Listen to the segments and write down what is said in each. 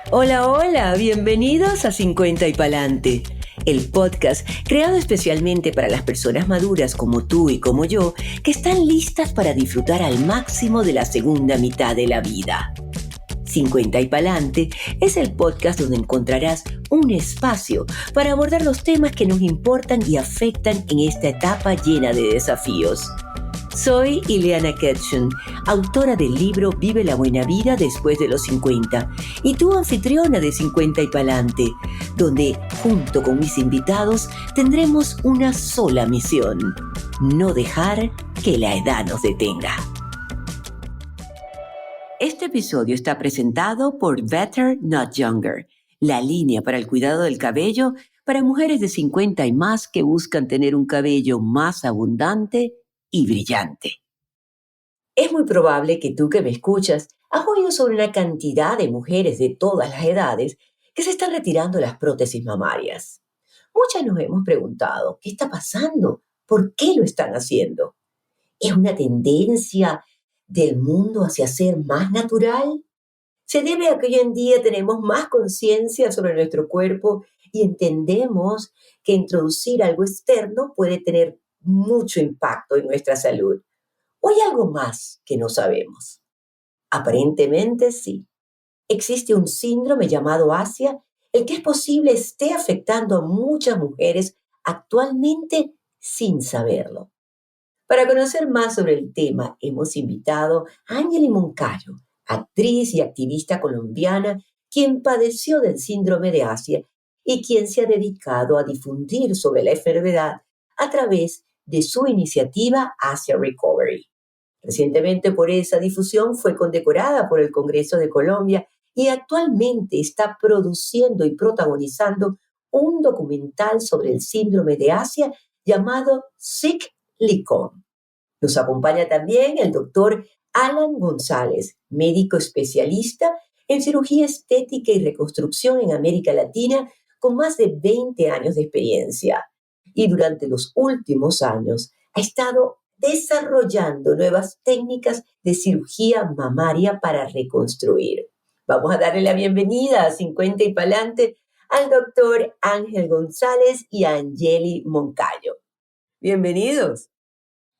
Hola, hola, bienvenidos a 50 y Palante, el podcast creado especialmente para las personas maduras como tú y como yo, que están listas para disfrutar al máximo de la segunda mitad de la vida. 50 y Palante es el podcast donde encontrarás un espacio para abordar los temas que nos importan y afectan en esta etapa llena de desafíos. Soy Ileana Ketchum, autora del libro Vive la buena vida después de los 50 y tu anfitriona de 50 y Palante, donde junto con mis invitados tendremos una sola misión: no dejar que la edad nos detenga. Este episodio está presentado por Better Not Younger, la línea para el cuidado del cabello para mujeres de 50 y más que buscan tener un cabello más abundante y brillante. Es muy probable que tú que me escuchas has oído sobre una cantidad de mujeres de todas las edades que se están retirando las prótesis mamarias. Muchas nos hemos preguntado, ¿qué está pasando? ¿Por qué lo están haciendo? ¿Es una tendencia del mundo hacia ser más natural? ¿Se debe a que hoy en día tenemos más conciencia sobre nuestro cuerpo y entendemos que introducir algo externo puede tener mucho impacto en nuestra salud? ¿O hay algo más que no sabemos? Aparentemente sí. Existe un síndrome llamado Asia, el que es posible esté afectando a muchas mujeres actualmente sin saberlo. Para conocer más sobre el tema, hemos invitado a Angeli Moncayo, actriz y activista colombiana, quien padeció del síndrome de Asia y quien se ha dedicado a difundir sobre la enfermedad a través de su iniciativa Asia Recovery. Recientemente por esa difusión fue condecorada por el Congreso de Colombia y actualmente está produciendo y protagonizando un documental sobre el síndrome de Asia llamado Sick Licon. Nos acompaña también el doctor Alan González, médico especialista en cirugía estética y reconstrucción en América Latina con más de 20 años de experiencia. Y durante los últimos años ha estado desarrollando nuevas técnicas de cirugía mamaria para reconstruir. Vamos a darle la bienvenida a 50 y Palante al doctor Ángel González y a Angeli Moncayo. Bienvenidos.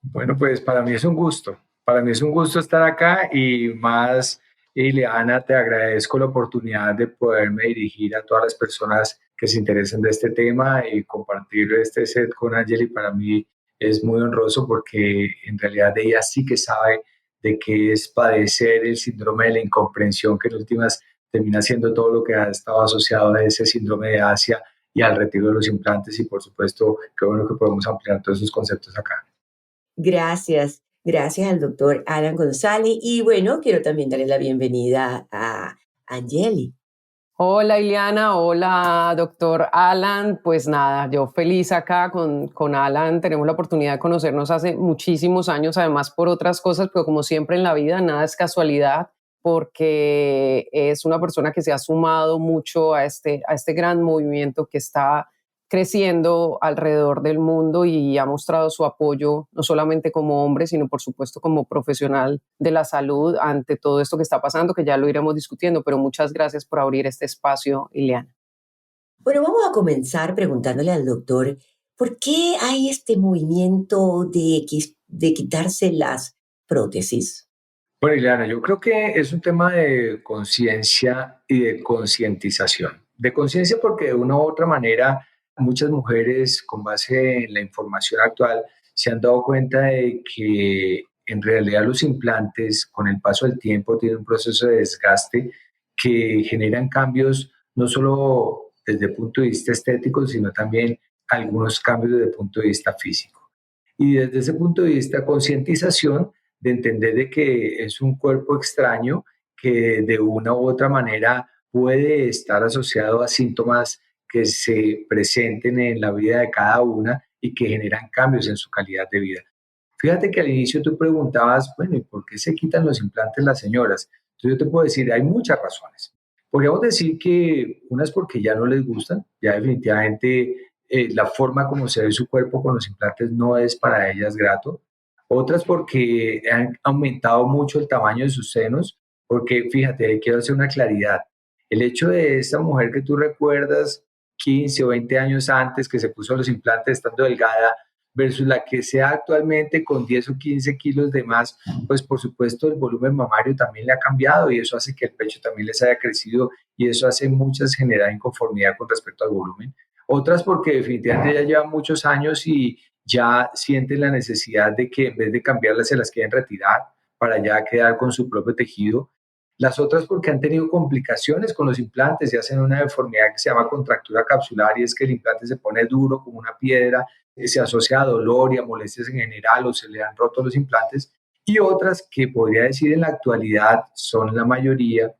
Bueno, pues para mí es un gusto. Para mí es un gusto estar acá y más, Ileana, te agradezco la oportunidad de poderme dirigir a todas las personas que se interesen de este tema y compartir este set con Angeli. Para mí es muy honroso porque en realidad ella sí que sabe de qué es padecer el síndrome de la incomprensión, que en últimas termina siendo todo lo que ha estado asociado a ese síndrome de Asia y al retiro de los implantes. Y por supuesto, qué bueno que podemos ampliar todos esos conceptos acá. Gracias al doctor Alan González. Y bueno, quiero también darle la bienvenida a Angeli. Hola Ileana, hola doctor Alan. Pues nada, yo feliz acá con Alan. Tenemos la oportunidad de conocernos hace muchísimos años, además por otras cosas, pero como siempre en la vida, nada es casualidad, porque es una persona que se ha sumado mucho a este gran movimiento que está creciendo alrededor del mundo y ha mostrado su apoyo no solamente como hombre, sino por supuesto como profesional de la salud ante todo esto que está pasando, que ya lo iremos discutiendo, pero muchas gracias por abrir este espacio, Ileana. Bueno, vamos a comenzar preguntándole al doctor, ¿por qué hay este movimiento de quitarse las prótesis? Bueno, Ileana, yo creo que es un tema de conciencia y de concientización. De conciencia porque de una u otra manera muchas mujeres con base en la información actual se han dado cuenta de que en realidad los implantes con el paso del tiempo tienen un proceso de desgaste que generan cambios no solo desde el punto de vista estético, sino también algunos cambios desde el punto de vista físico. Y desde ese punto de vista concientización, de entender de que es un cuerpo extraño que de una u otra manera puede estar asociado a síntomas que se presenten en la vida de cada una y que generan cambios en su calidad de vida. Fíjate que al inicio tú preguntabas, bueno, ¿y por qué se quitan los implantes las señoras? Entonces yo te puedo decir, hay muchas razones. Podríamos decir que unas porque ya no les gustan, ya definitivamente la forma como se ve su cuerpo con los implantes no es para ellas grato. Otras porque han aumentado mucho el tamaño de sus senos, porque fíjate, quiero hacer una claridad. El hecho de esa mujer que tú recuerdas 15 o 20 años antes que se puso los implantes estando delgada versus la que sea actualmente con 10 o 15 kilos de más, pues por supuesto el volumen mamario también le ha cambiado y eso hace que el pecho también les haya crecido y eso hace muchas generar inconformidad con respecto al volumen. Otras porque definitivamente ya llevan muchos años y ya sienten la necesidad de que en vez de cambiarlas se las quieren retirar para ya quedar con su propio tejido. Las otras porque han tenido complicaciones con los implantes y hacen una deformidad que se llama contractura capsular y es que el implante se pone duro como una piedra, se asocia a dolor y a molestias en general o se le han roto los implantes. Y otras que podría decir en la actualidad son la mayoría,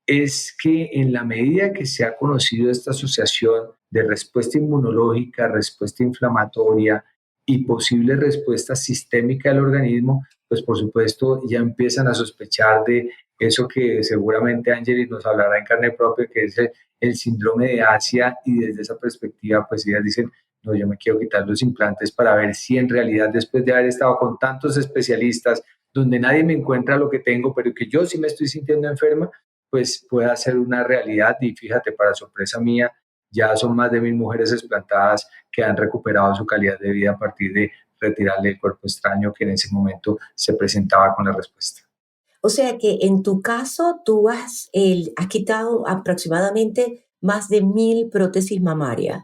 es que en la medida que se ha conocido esta asociación de respuesta inmunológica, respuesta inflamatoria y posible respuesta sistémica del organismo, pues por supuesto ya empiezan a sospechar de eso que seguramente Angeli nos hablará en carne propia, que es el síndrome de Asia, y desde esa perspectiva pues ellas dicen, no, yo me quiero quitar los implantes para ver si en realidad después de haber estado con tantos especialistas, donde nadie me encuentra lo que tengo, pero que yo sí me estoy sintiendo enferma, pues pueda ser una realidad. Y fíjate, para sorpresa mía, ya son más de 1000 mujeres explantadas que han recuperado su calidad de vida a partir de retirarle el cuerpo extraño que en ese momento se presentaba con la respuesta. O sea que en tu caso tú has quitado aproximadamente más de 1000 prótesis mamarias.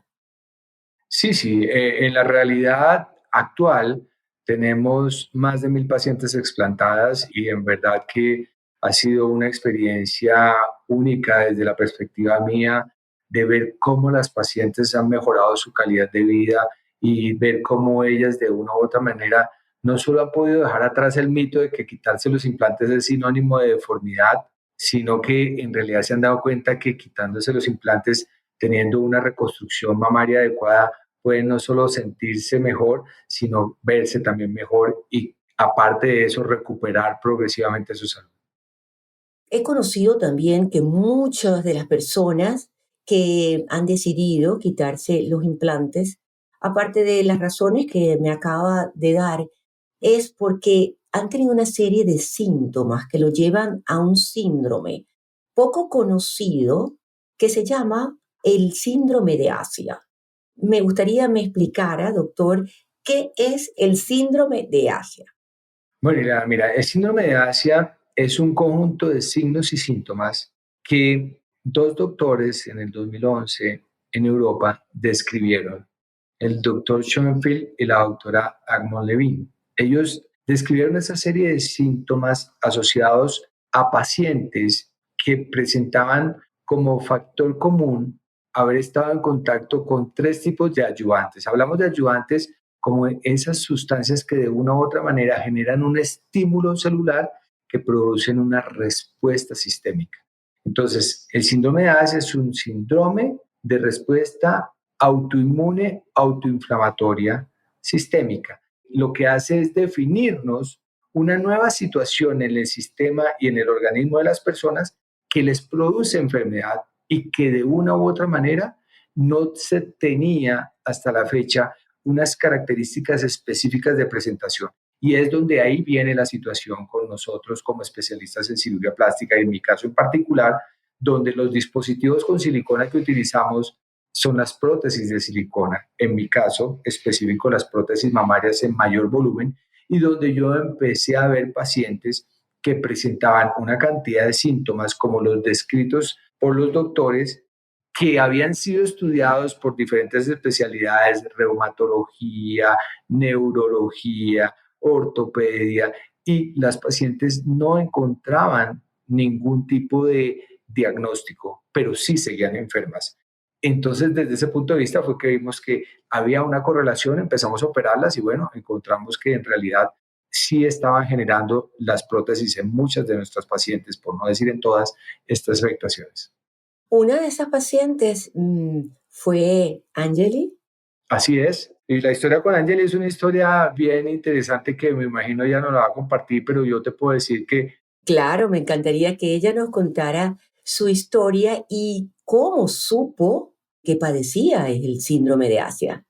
Sí, sí, en la realidad actual tenemos más de 1000 pacientes explantadas y en verdad que ha sido una experiencia única desde la perspectiva mía de ver cómo las pacientes han mejorado su calidad de vida y ver cómo ellas de una u otra manera no solo han podido dejar atrás el mito de que quitarse los implantes es sinónimo de deformidad, sino que en realidad se han dado cuenta que quitándose los implantes, teniendo una reconstrucción mamaria adecuada, pueden no solo sentirse mejor, sino verse también mejor y aparte de eso recuperar progresivamente su salud. He conocido también que muchas de las personas que han decidido quitarse los implantes, aparte de las razones que me acaba de dar, es porque han tenido una serie de síntomas que lo llevan a un síndrome poco conocido que se llama el síndrome de Asia. Me gustaría me explicara, doctor, qué es el síndrome de Asia. Bueno, mira, el síndrome de Asia es un conjunto de signos y síntomas que dos doctores en el 2011 en Europa describieron, el doctor Schoenfield y la doctora Agmon Levin. Ellos describieron esa serie de síntomas asociados a pacientes que presentaban como factor común haber estado en contacto con tres tipos de ayudantes. Hablamos de ayudantes como esas sustancias que de una u otra manera generan un estímulo celular que producen una respuesta sistémica. Entonces, el síndrome de Asia es un síndrome de respuesta autoinmune, autoinflamatoria, sistémica. Lo que hace es definirnos una nueva situación en el sistema y en el organismo de las personas que les produce enfermedad y que de una u otra manera no se tenía hasta la fecha unas características específicas de presentación. Y es donde ahí viene la situación con nosotros como especialistas en cirugía plástica y en mi caso en particular, donde los dispositivos con silicona que utilizamos son las prótesis de silicona, en mi caso específico las prótesis mamarias en mayor volumen, y donde yo empecé a ver pacientes que presentaban una cantidad de síntomas como los descritos por los doctores que habían sido estudiados por diferentes especialidades, reumatología, neurología, ortopedia, y las pacientes no encontraban ningún tipo de diagnóstico, pero sí seguían enfermas. Entonces, desde ese punto de vista fue que vimos que había una correlación, empezamos a operarlas y bueno, encontramos que en realidad sí estaban generando las prótesis en muchas de nuestras pacientes, por no decir en todas, estas afectaciones. Una de esas pacientes fue Angeli. Así es. Y la historia con Angeli es una historia bien interesante que me imagino ella no la va a compartir, pero yo te puedo decir que Claro, me encantaría que ella nos contara su historia y cómo supo que padecía el síndrome de Asia.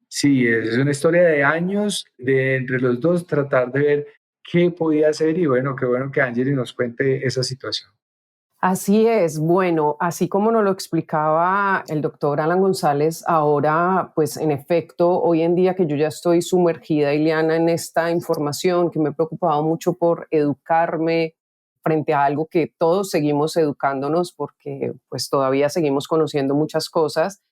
sí, es una historia de años de entre los dos tratar de ver qué podía hacer y bueno, qué bueno que Angeli nos cuente esa situación. Así es. Bueno, así como nos lo explicaba el doctor Alan González, ahora, pues en efecto, hoy en día que yo ya estoy sumergida, Ileana, en esta información, que me he preocupado mucho por educarme frente a algo que todos seguimos educándonos porque pues todavía seguimos conociendo muchas cosas.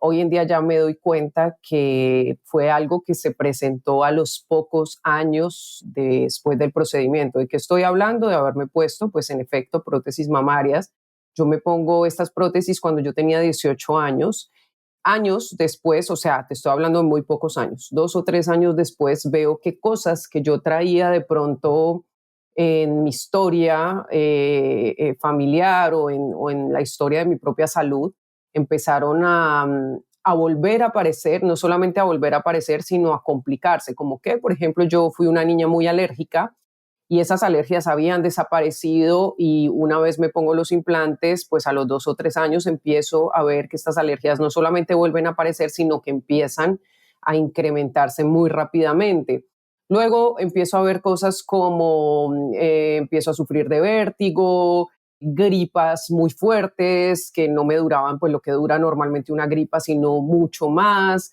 Hoy en día ya me doy cuenta que fue algo que se presentó a los pocos años después del procedimiento. ¿De qué estoy hablando? De haberme puesto, pues en efecto, prótesis mamarias. Yo me pongo estas prótesis cuando yo tenía 18 años. Años después, o sea, te estoy hablando de muy pocos años, 2 o 3 años después, veo que cosas que yo traía de pronto en mi historia familiar o en la historia de mi propia salud, empezaron a volver a aparecer, no solamente a volver a aparecer, sino a complicarse, como que, por ejemplo, yo fui una niña muy alérgica y esas alergias habían desaparecido y una vez me pongo los implantes, pues a los 2 o 3 años empiezo a ver que estas alergias no solamente vuelven a aparecer, sino que empiezan a incrementarse muy rápidamente. Luego empiezo a ver cosas como empiezo a sufrir de vértigo, gripas muy fuertes que no me duraban pues lo que dura normalmente una gripa, sino mucho más.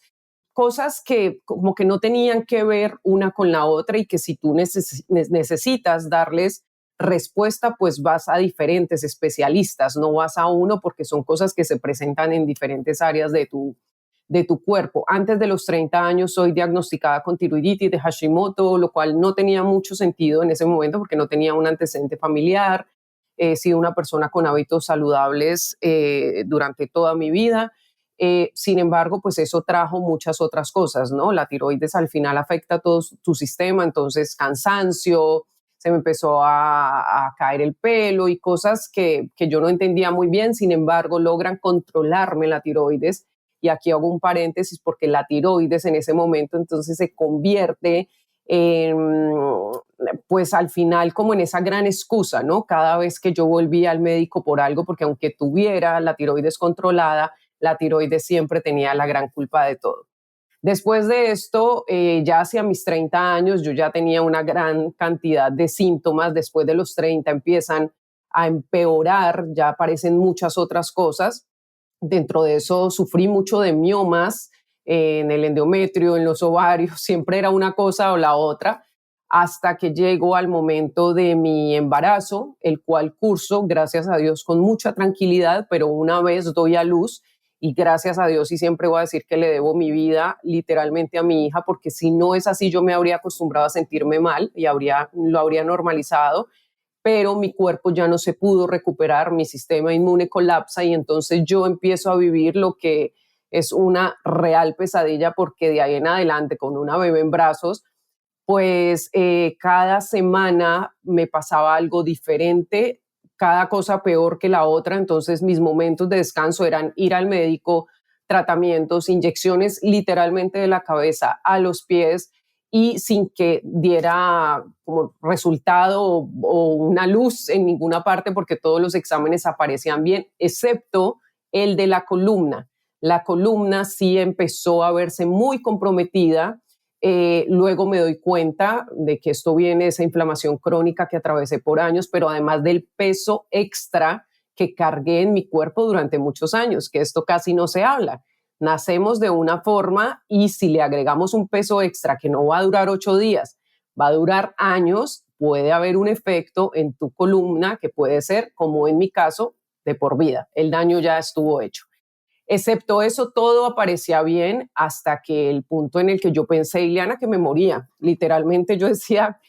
Cosas que como que no tenían que ver una con la otra y que si tú necesitas darles respuesta, pues vas a diferentes especialistas, no vas a uno porque son cosas que se presentan en diferentes áreas de tu cuerpo. Antes de los 30 años soy diagnosticada con tiroiditis de Hashimoto, lo cual no tenía mucho sentido en ese momento porque no tenía un antecedente familiar. He sido una persona con hábitos saludables durante toda mi vida. Sin embargo, pues eso trajo muchas otras cosas, ¿no? La tiroides al final afecta todo tu sistema, entonces cansancio, se me empezó a caer el pelo y cosas que yo no entendía muy bien, sin embargo, logran controlarme la tiroides. Y aquí hago un paréntesis porque la tiroides en ese momento entonces se convierte en, pues al final como en esa gran excusa, ¿no? Cada vez que yo volvía al médico por algo, porque aunque tuviera la tiroides controlada, la tiroides siempre tenía la gran culpa de todo. Después de esto, ya hacia mis 30 años, yo ya tenía una gran cantidad de síntomas. Después de los 30 empiezan a empeorar, ya aparecen muchas otras cosas. Dentro de eso sufrí mucho de miomas en el endometrio, en los ovarios, siempre era una cosa o la otra, hasta que llego al momento de mi embarazo, el cual curso, gracias a Dios, con mucha tranquilidad, pero una vez doy a luz y gracias a Dios y siempre voy a decir que le debo mi vida literalmente a mi hija, porque si no es así yo me habría acostumbrado a sentirme mal y lo habría normalizado, pero mi cuerpo ya no se pudo recuperar, mi sistema inmune colapsa y entonces yo empiezo a vivir lo que es una real pesadilla porque de ahí en adelante con una bebé en brazos, pues cada semana me pasaba algo diferente, cada cosa peor que la otra, entonces mis momentos de descanso eran ir al médico, tratamientos, inyecciones literalmente de la cabeza a los pies y sin que diera como resultado o una luz en ninguna parte porque todos los exámenes aparecían bien, excepto el de la columna. La columna sí empezó a verse muy comprometida. Luego me doy cuenta de que esto viene de esa inflamación crónica que atravesé por años, pero además del peso extra que cargué en mi cuerpo durante muchos años, que esto casi no se habla. Nacemos de una forma y si le agregamos un peso extra que no va a durar 8 días, va a durar años, puede haber un efecto en tu columna que puede ser, como en mi caso, de por vida. El daño ya estuvo hecho. Excepto eso, todo aparecía bien hasta que el punto en el que yo pensé, Ileana, que me moría. Literalmente yo decía,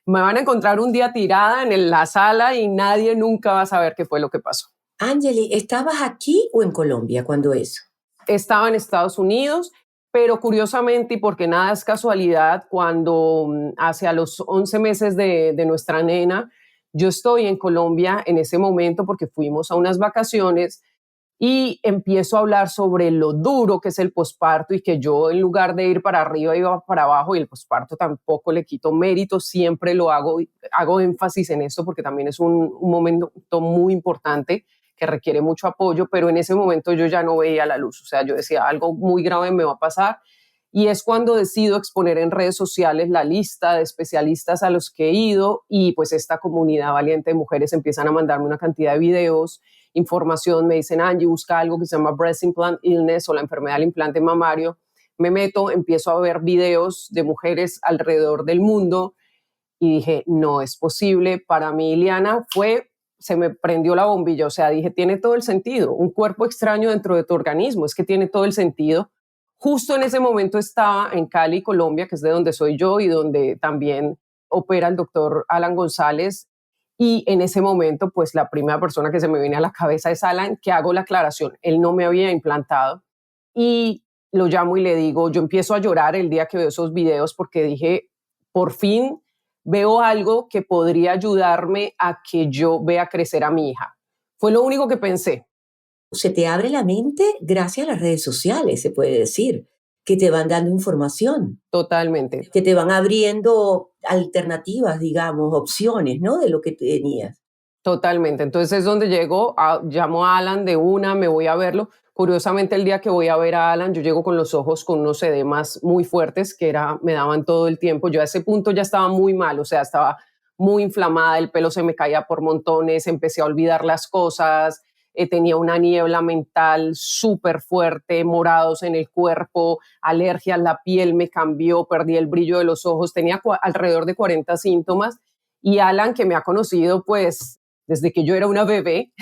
me van a encontrar un día tirada en la sala y nadie nunca va a saber qué fue lo que pasó. Angeli, ¿estabas aquí o en Colombia cuando eso? Estaba en Estados Unidos, pero curiosamente, y porque nada es casualidad, cuando hacia los 11 meses de nuestra nena, yo estoy en Colombia en ese momento porque fuimos a unas vacaciones y empiezo a hablar sobre lo duro que es el posparto y que yo en lugar de ir para arriba iba para abajo y el posparto tampoco le quito mérito, siempre lo hago énfasis en esto porque también es un momento muy importante que requiere mucho apoyo, pero en ese momento yo ya no veía la luz, o sea, yo decía algo muy grave me va a pasar Y es cuando decido exponer en redes sociales la lista de especialistas a los que he ido y pues esta comunidad valiente de mujeres empiezan a mandarme una cantidad de videos, información, me dicen, Angie, busca algo que se llama Breast Implant Illness o la enfermedad del implante mamario. Me meto, empiezo a ver videos de mujeres alrededor del mundo y dije, no es posible. Para mí, Ileana, se me prendió la bombilla, o sea, dije, tiene todo el sentido, un cuerpo extraño dentro de tu organismo, es que tiene todo el sentido. Justo en ese momento estaba en Cali, Colombia, que es de donde soy yo y donde también opera el doctor Alan González. Y en ese momento, pues la primera persona que se me viene a la cabeza es Alan, que hago la aclaración. Él no me había implantado y lo llamo y le digo, yo empiezo a llorar el día que veo esos videos porque dije, por fin veo algo que podría ayudarme a que yo vea crecer a mi hija. Fue lo único que pensé. Se te abre la mente gracias a las redes sociales, se puede decir, que te van dando información, Totalmente. que te van abriendo alternativas, digamos, opciones, ¿no? De lo que tenías. Totalmente. Entonces es donde llamo a Alan de una, me voy a verlo. Curiosamente, el día que voy a ver a Alan, yo llego con los ojos con unos edemas muy fuertes me daban todo el tiempo. Yo a ese punto ya estaba muy mal, o sea, estaba muy inflamada, el pelo se me caía por montones, empecé a olvidar las cosas, tenía una niebla mental súper fuerte, morados en el cuerpo, alergias, la piel me cambió, perdí el brillo de los ojos, tenía alrededor de 40 síntomas. Y Alan, que me ha conocido pues desde que yo era una bebé,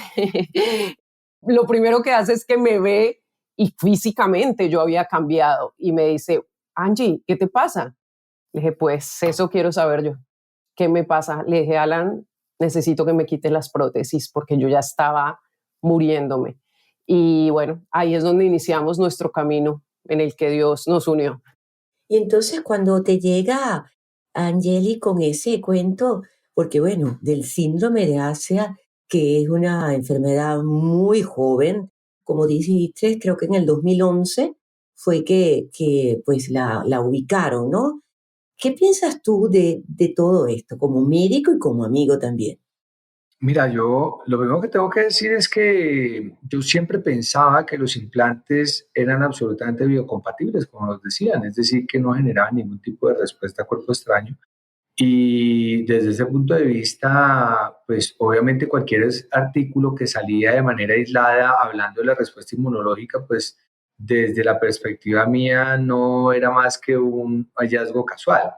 lo primero que hace es que me ve y físicamente yo había cambiado y me dice, Angie, ¿qué te pasa? Le dije, pues eso quiero saber yo. ¿Qué me pasa? Le dije, Alan, necesito que me quites las prótesis porque yo ya estaba muriéndome. Y bueno, ahí es donde iniciamos nuestro camino en el que Dios nos unió. Y entonces cuando te llega Angeli con ese cuento, porque bueno, del síndrome de Asia, que es una enfermedad muy joven, como dijiste, creo que en el 2011 fue que pues la ubicaron, ¿no? ¿Qué piensas tú de todo esto, como médico y como amigo también? Mira, yo lo primero que tengo que decir es que yo siempre pensaba que los implantes eran absolutamente biocompatibles, como nos decían, es decir, que no generaban ningún tipo de respuesta a cuerpo extraño. Y desde ese punto de vista, pues obviamente cualquier artículo que salía de manera aislada hablando de la respuesta inmunológica, pues desde la perspectiva mía no era más que un hallazgo casual.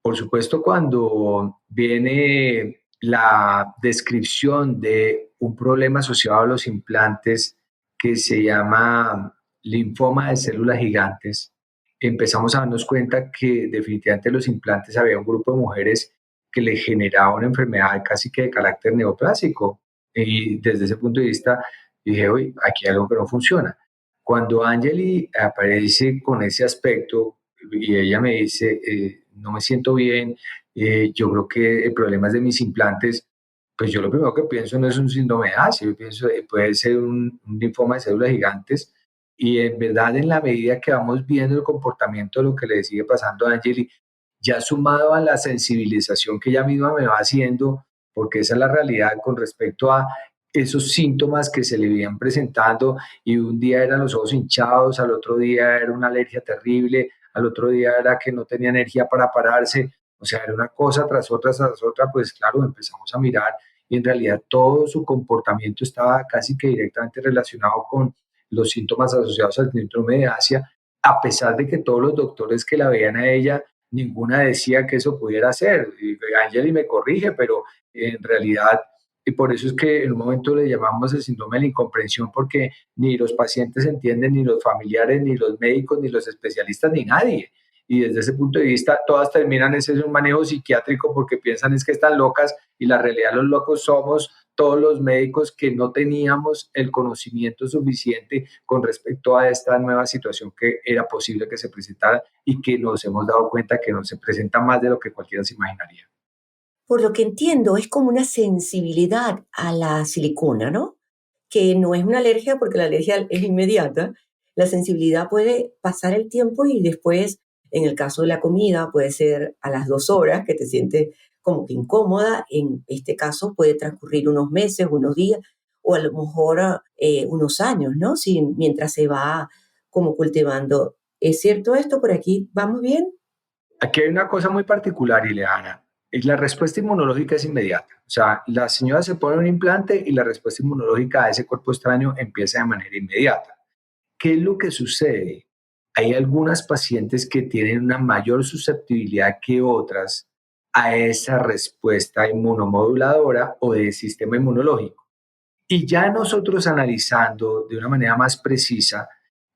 Por supuesto, cuando viene la descripción de un problema asociado a los implantes que se llama linfoma de células gigantes, empezamos a darnos cuenta que definitivamente los implantes había un grupo de mujeres que le generaba una enfermedad casi que de carácter neoplásico. Y desde ese punto de vista dije, uy, aquí hay algo que no funciona. Cuando Angeli aparece con ese aspecto y ella me dice, no me siento bien, yo creo que el problema es de mis implantes, pues yo lo primero que pienso no es un síndrome de Asia, yo pienso puede ser un linfoma de células gigantes y en verdad en la medida que vamos viendo el comportamiento de lo que le sigue pasando a Angeli, ya sumado a la sensibilización que ella misma me va haciendo, porque esa es la realidad con respecto a esos síntomas que se le iban presentando y un día eran los ojos hinchados, al otro día era una alergia terrible, al otro día era que no tenía energía para pararse, o sea, era una cosa tras otra, pues claro, empezamos a mirar y en realidad todo su comportamiento estaba casi que directamente relacionado con los síntomas asociados al síndrome de Asia, a pesar de que todos los doctores que la veían a ella, ninguna decía que eso pudiera ser. Y Angeli me corrige, pero en realidad, y por eso es que en un momento le llamamos el síndrome de la incomprensión, porque ni los pacientes entienden, ni los familiares, ni los médicos, ni los especialistas, ni nadie. Y desde ese punto de vista, todas terminan ese un manejo psiquiátrico porque piensan es que están locas y la realidad los locos somos todos los médicos que no teníamos el conocimiento suficiente con respecto a esta nueva situación que era posible que se presentara y que nos hemos dado cuenta que no se presenta más de lo que cualquiera se imaginaría. Por lo que entiendo, es como una sensibilidad a la silicona, ¿no? Que no es una alergia porque la alergia es inmediata. La sensibilidad puede pasar el tiempo y después, en el caso de la comida, puede ser a las 2 horas que te sientes como que incómoda. En este caso puede transcurrir unos meses, unos días o a lo mejor unos años, ¿no? Si, mientras se va como cultivando ¿Es cierto esto? ¿Por aquí vamos bien? Aquí hay una cosa muy particular, Ileana, y la respuesta inmunológica es inmediata. O sea, la señora se pone un implante y la respuesta inmunológica a ese cuerpo extraño empieza de manera inmediata. ¿Qué es lo que sucede? Hay algunas pacientes que tienen una mayor susceptibilidad que otras a esa respuesta inmunomoduladora o del sistema inmunológico. Y ya nosotros analizando de una manera más precisa,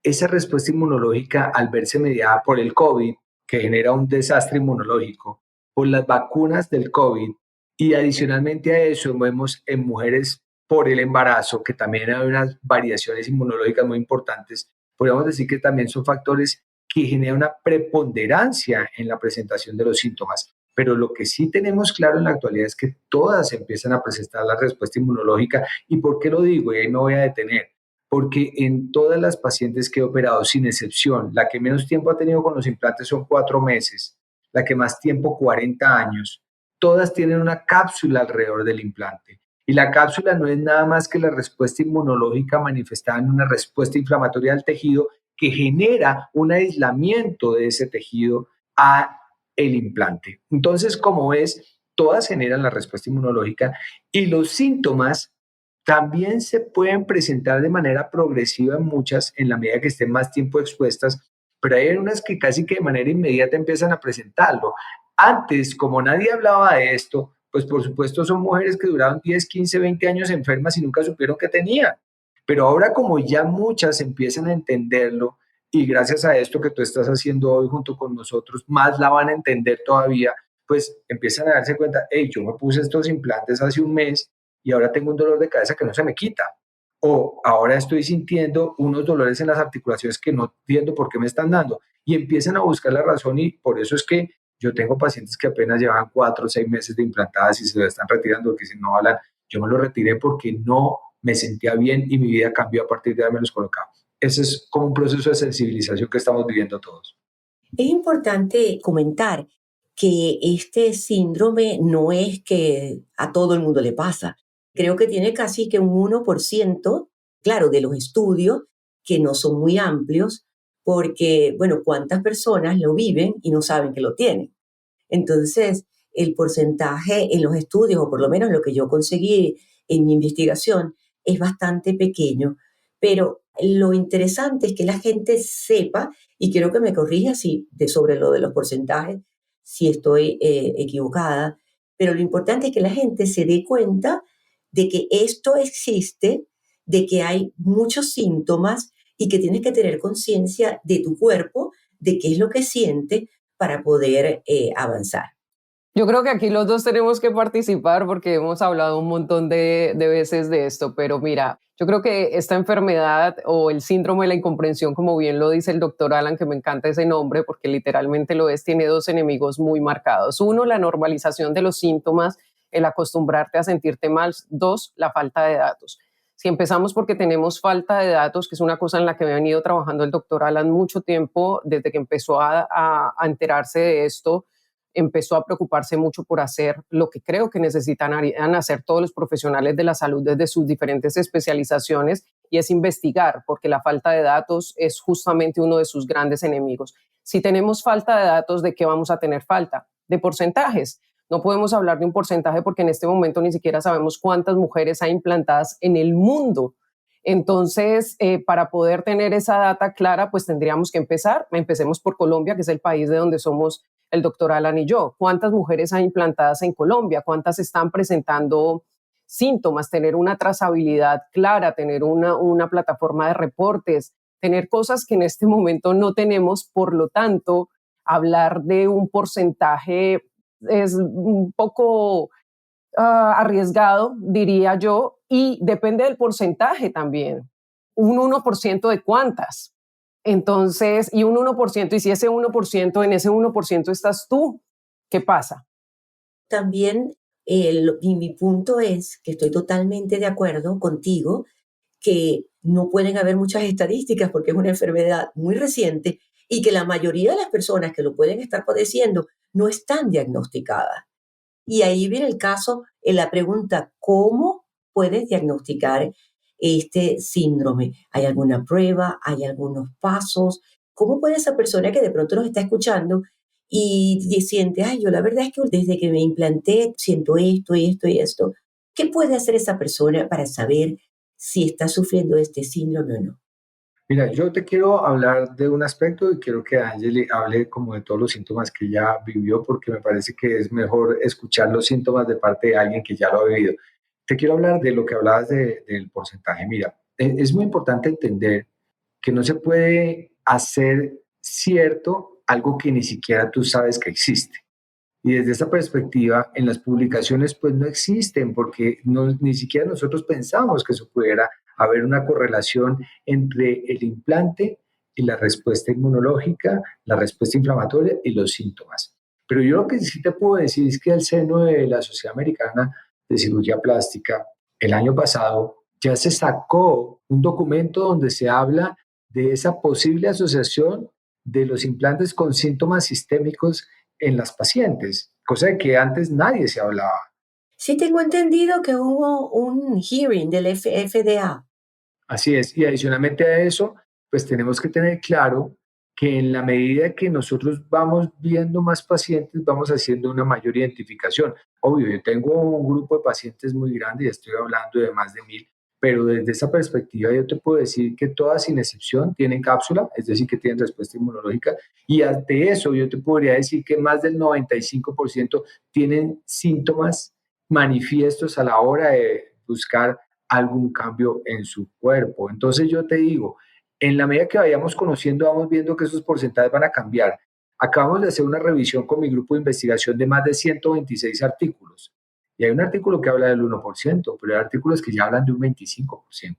esa respuesta inmunológica al verse mediada por el COVID, que genera un desastre inmunológico, por las vacunas del COVID, y adicionalmente a eso vemos en mujeres por el embarazo, que también hay unas variaciones inmunológicas muy importantes, podríamos decir que también son factores que generan una preponderancia en la presentación de los síntomas. Pero lo que sí tenemos claro en la actualidad es que todas empiezan a presentar la respuesta inmunológica. ¿Y por qué lo digo? Y ahí me voy a detener. Porque en todas las pacientes que he operado, sin excepción, la que menos tiempo ha tenido con los implantes son 4 meses, la que más tiempo 40 años, todas tienen una cápsula alrededor del implante. Y la cápsula no es nada más que la respuesta inmunológica manifestada en una respuesta inflamatoria al tejido que genera un aislamiento de ese tejido a el implante. Entonces, como ves, todas generan la respuesta inmunológica y los síntomas también se pueden presentar de manera progresiva en muchas en la medida que estén más tiempo expuestas, pero hay unas que casi que de manera inmediata empiezan a presentarlo. Antes, como nadie hablaba de esto, pues por supuesto son mujeres que duraron 10, 15, 20 años enfermas y nunca supieron que tenían. Pero ahora como ya muchas empiezan a entenderlo y gracias a esto que tú estás haciendo hoy junto con nosotros, más la van a entender todavía, pues empiezan a darse cuenta, hey, yo me puse estos implantes hace un mes y ahora tengo un dolor de cabeza que no se me quita. O ahora estoy sintiendo unos dolores en las articulaciones que no entiendo por qué me están dando. Y empiezan a buscar la razón y por eso es que yo tengo pacientes que apenas llevan 4 o 6 meses de implantadas y se lo están retirando porque dicen, no, Alan, yo me lo retiré porque no me sentía bien y mi vida cambió a partir de haberme los colocado. Ese es como un proceso de sensibilización que estamos viviendo todos. Es importante comentar que este síndrome no es que a todo el mundo le pasa. Creo que tiene casi que un 1%, claro, de los estudios, que no son muy amplios, porque, bueno, ¿cuántas personas lo viven y no saben que lo tienen? Entonces, el porcentaje en los estudios, o por lo menos lo que yo conseguí en mi investigación, es bastante pequeño, pero lo interesante es que la gente sepa, y quiero que me corrija sobre lo de los porcentajes, si estoy equivocada, pero lo importante es que la gente se dé cuenta de que esto existe, de que hay muchos síntomas y que tienes que tener conciencia de tu cuerpo, de qué es lo que siente para poder avanzar. Yo creo que aquí los dos tenemos que participar porque hemos hablado un montón de veces de esto, pero mira, yo creo que esta enfermedad o el síndrome de la incomprensión, como bien lo dice el doctor Alan, que me encanta ese nombre porque literalmente lo es, tiene dos enemigos muy marcados. Uno, la normalización de los síntomas, el acostumbrarte a sentirte mal. Dos, la falta de datos. Si empezamos porque tenemos falta de datos, que es una cosa en la que me ha venido trabajando el doctor Alan mucho tiempo, desde que empezó a enterarse de esto, empezó a preocuparse mucho por hacer lo que creo que necesitan hacer todos los profesionales de la salud desde sus diferentes especializaciones, y es investigar, porque la falta de datos es justamente uno de sus grandes enemigos. Si tenemos falta de datos, ¿de qué vamos a tener falta? De porcentajes. No podemos hablar de un porcentaje porque en este momento ni siquiera sabemos cuántas mujeres hay implantadas en el mundo. Entonces, para poder tener esa data clara, pues tendríamos que empecemos por Colombia, que es el país de donde somos el doctor Alan y yo. ¿Cuántas mujeres hay implantadas en Colombia? ¿Cuántas están presentando síntomas? Tener una trazabilidad clara, tener una plataforma de reportes, tener cosas que en este momento no tenemos. Por lo tanto, hablar de un porcentaje es un poco arriesgado, diría yo, y depende del porcentaje también. Un 1% de cuántas. Entonces, y un 1%, y si ese 1%, en ese 1% estás tú, ¿qué pasa? También y mi punto es que estoy totalmente de acuerdo contigo que no pueden haber muchas estadísticas porque es una enfermedad muy reciente y que la mayoría de las personas que lo pueden estar padeciendo no están diagnosticadas. Y ahí viene el caso, en la pregunta, ¿cómo puedes diagnosticar este síndrome? ¿Hay alguna prueba? ¿Hay algunos pasos? ¿Cómo puede esa persona que de pronto nos está escuchando y siente, ay, yo la verdad es que desde que me implanté siento esto y esto y esto? ¿Qué puede hacer esa persona para saber si está sufriendo este síndrome o no? Mira, yo te quiero hablar de un aspecto y quiero que Angeli hable como de todos los síntomas que ella vivió, porque me parece que es mejor escuchar los síntomas de parte de alguien que ya lo ha vivido. Te quiero hablar de lo que hablabas del porcentaje. Mira, es muy importante entender que no se puede hacer cierto algo que ni siquiera tú sabes que existe. Y desde esa perspectiva, en las publicaciones pues no existen porque ni siquiera nosotros pensamos que eso pudiera haber una correlación entre el implante y la respuesta inmunológica, la respuesta inflamatoria y los síntomas. Pero yo lo que sí te puedo decir es que al seno de la Sociedad Americana de Cirugía Plástica, el año pasado ya se sacó un documento donde se habla de esa posible asociación de los implantes con síntomas sistémicos en las pacientes, cosa de que antes nadie se hablaba. Sí tengo entendido que hubo un hearing del FDA. Así es, y adicionalmente a eso, pues tenemos que tener claro que en la medida que nosotros vamos viendo más pacientes, vamos haciendo una mayor identificación. Obvio, yo tengo un grupo de pacientes muy grande y estoy hablando de más de 1,000, pero desde esa perspectiva yo te puedo decir que todas sin excepción tienen cápsula, es decir, que tienen respuesta inmunológica, y ante eso yo te podría decir que más del 95% tienen síntomas manifiestos a la hora de buscar algún cambio en su cuerpo. Entonces yo te digo, en la medida que vayamos conociendo, vamos viendo que esos porcentajes van a cambiar. Acabamos de hacer una revisión con mi grupo de investigación de más de 126 artículos. Y hay un artículo que habla del 1%, pero hay artículos que ya hablan de un 25%.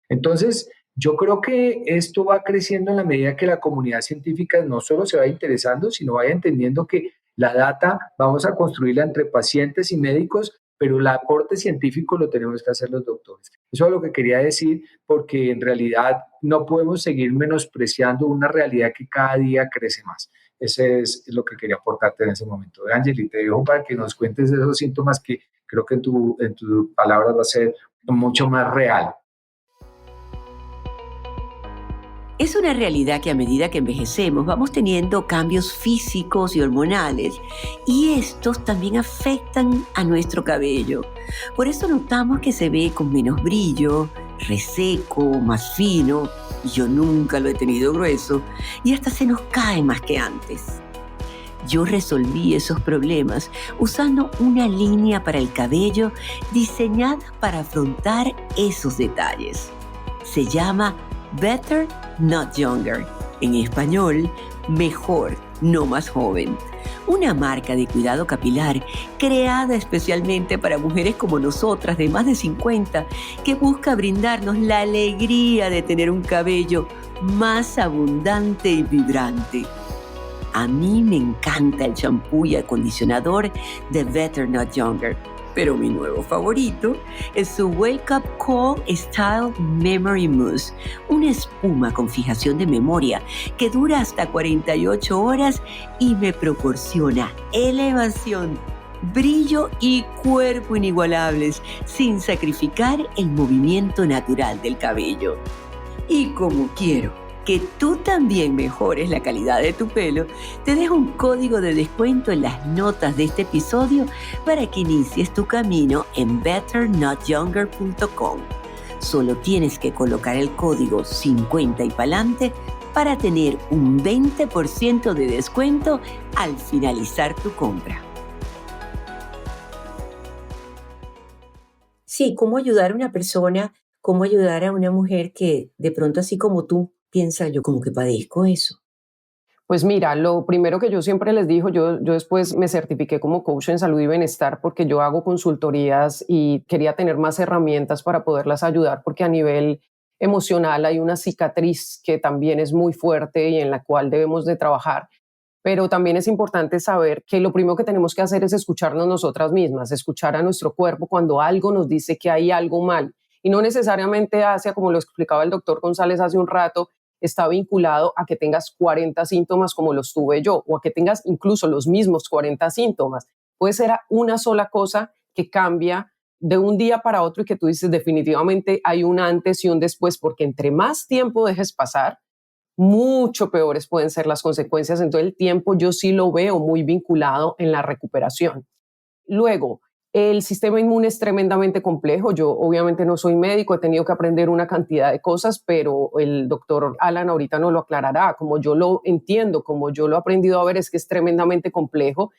Entonces, yo creo que esto va creciendo en la medida que la comunidad científica no solo se vaya interesando, sino vaya entendiendo que la data vamos a construirla entre pacientes y médicos, pero el aporte científico lo tenemos que hacer los doctores. Eso es lo que quería decir, porque en realidad no podemos seguir menospreciando una realidad que cada día crece más. Ese es lo que quería aportarte en ese momento. Angeli, te dejo para que nos cuentes de esos síntomas que creo que en tu palabras va a ser mucho más real. Es una realidad que a medida que envejecemos vamos teniendo cambios físicos y hormonales y estos también afectan a nuestro cabello. Por eso notamos que se ve con menos brillo, reseco, más fino, y yo nunca lo he tenido grueso, y hasta se nos cae más que antes. Yo resolví esos problemas usando una línea para el cabello diseñada para afrontar esos detalles. Se llama Better Not Younger, en español, mejor, no más joven. Una marca de cuidado capilar creada especialmente para mujeres como nosotras de más de 50 que busca brindarnos la alegría de tener un cabello más abundante y vibrante. A mí me encanta el champú y acondicionador de Better Not Younger, pero mi nuevo favorito es su Wake Up Call Style Memory Mousse, una espuma con fijación de memoria que dura hasta 48 horas y me proporciona elevación, brillo y cuerpo inigualables sin sacrificar el movimiento natural del cabello. Y como quiero que tú también mejores la calidad de tu pelo, te dejo un código de descuento en las notas de este episodio para que inicies tu camino en betternotyounger.com. Solo tienes que colocar el código 50 y pa'lante para tener un 20% de descuento al finalizar tu compra. Sí, cómo ayudar a una persona, cómo ayudar a una mujer que de pronto así como tú, piensa yo como que padezco eso. Pues mira, lo primero que yo siempre les digo, yo después me certifiqué como coach en salud y bienestar porque yo hago consultorías y quería tener más herramientas para poderlas ayudar porque a nivel emocional hay una cicatriz que también es muy fuerte y en la cual debemos de trabajar. Pero también es importante saber que lo primero que tenemos que hacer es escucharnos nosotras mismas, escuchar a nuestro cuerpo cuando algo nos dice que hay algo mal. Y no necesariamente hacia, como lo explicaba el doctor González hace un rato, está vinculado a que tengas 40 síntomas como los tuve yo, o a que tengas incluso los mismos 40 síntomas. Puede ser una sola cosa que cambia de un día para otro y que tú dices definitivamente hay un antes y un después, porque entre más tiempo dejes pasar, mucho peores pueden ser las consecuencias. Entonces el tiempo yo sí lo veo muy vinculado en la recuperación. Luego, el sistema inmune es tremendamente complejo. Yo obviamente no soy médico, he tenido que aprender una cantidad de cosas, pero el doctor Alan ahorita nos lo aclarará. Como yo lo entiendo, como yo lo he aprendido a ver, es que es tremendamente complejo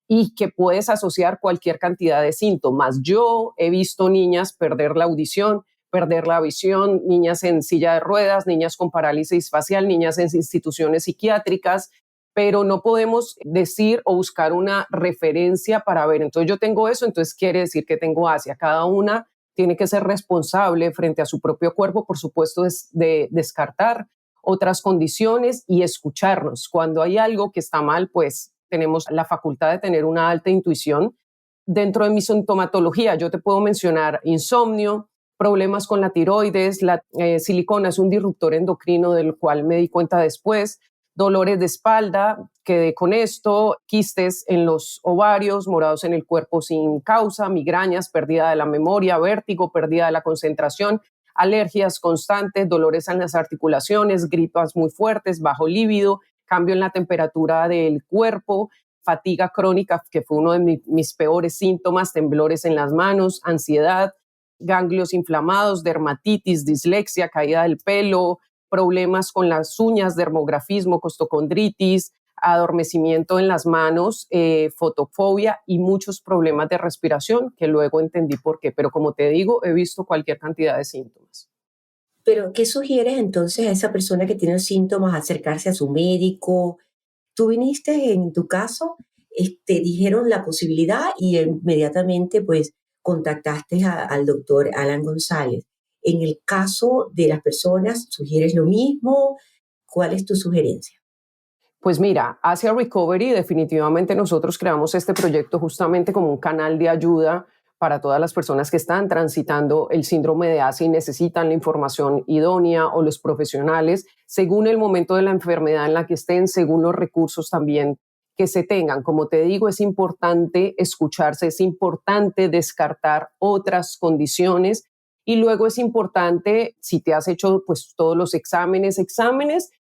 y que puedes asociar cualquier cantidad de síntomas. Yo he visto niñas perder la audición, perder la visión, niñas en silla de ruedas, niñas con parálisis facial, niñas en instituciones psiquiátricas, pero no podemos decir o buscar una referencia para ver, entonces yo tengo eso, entonces quiere decir que tengo Asia. Cada una tiene que ser responsable frente a su propio cuerpo, por supuesto, de descartar otras condiciones y escucharnos. Cuando hay algo que está mal, pues tenemos la facultad de tener una alta intuición. Dentro de mi sintomatología, yo te puedo mencionar insomnio, problemas con la tiroides, la silicona es un disruptor endocrino del cual me di cuenta después, dolores de espalda, quedé con esto, quistes en los ovarios, morados en el cuerpo sin causa, migrañas, pérdida de la memoria, vértigo, pérdida de la concentración, alergias constantes, dolores en las articulaciones, gripas muy fuertes, bajo líbido, cambio en la temperatura del cuerpo, fatiga crónica, que fue uno de mis peores síntomas, temblores en las manos, ansiedad, ganglios inflamados, dermatitis, dislexia, caída del pelo, problemas con las uñas, dermografismo, costocondritis, adormecimiento en las manos, fotofobia y muchos problemas de respiración que luego entendí por qué. Pero como te digo, he visto cualquier cantidad de síntomas. Pero, ¿qué sugieres entonces a esa persona que tiene síntomas acercarse a su médico? Tú viniste en tu caso, te dijeron la posibilidad y inmediatamente pues contactaste al doctor Alan González. En el caso de las personas, ¿sugieres lo mismo? ¿Cuál es tu sugerencia? Pues mira, Asia Recovery, definitivamente nosotros creamos este proyecto justamente como un canal de ayuda para todas las personas que están transitando el síndrome de Asia y necesitan la información idónea o los profesionales, según el momento de la enfermedad en la que estén, según los recursos también que se tengan. Como te digo, es importante escucharse, es importante descartar otras condiciones y luego es importante, si te has hecho pues todos los exámenes,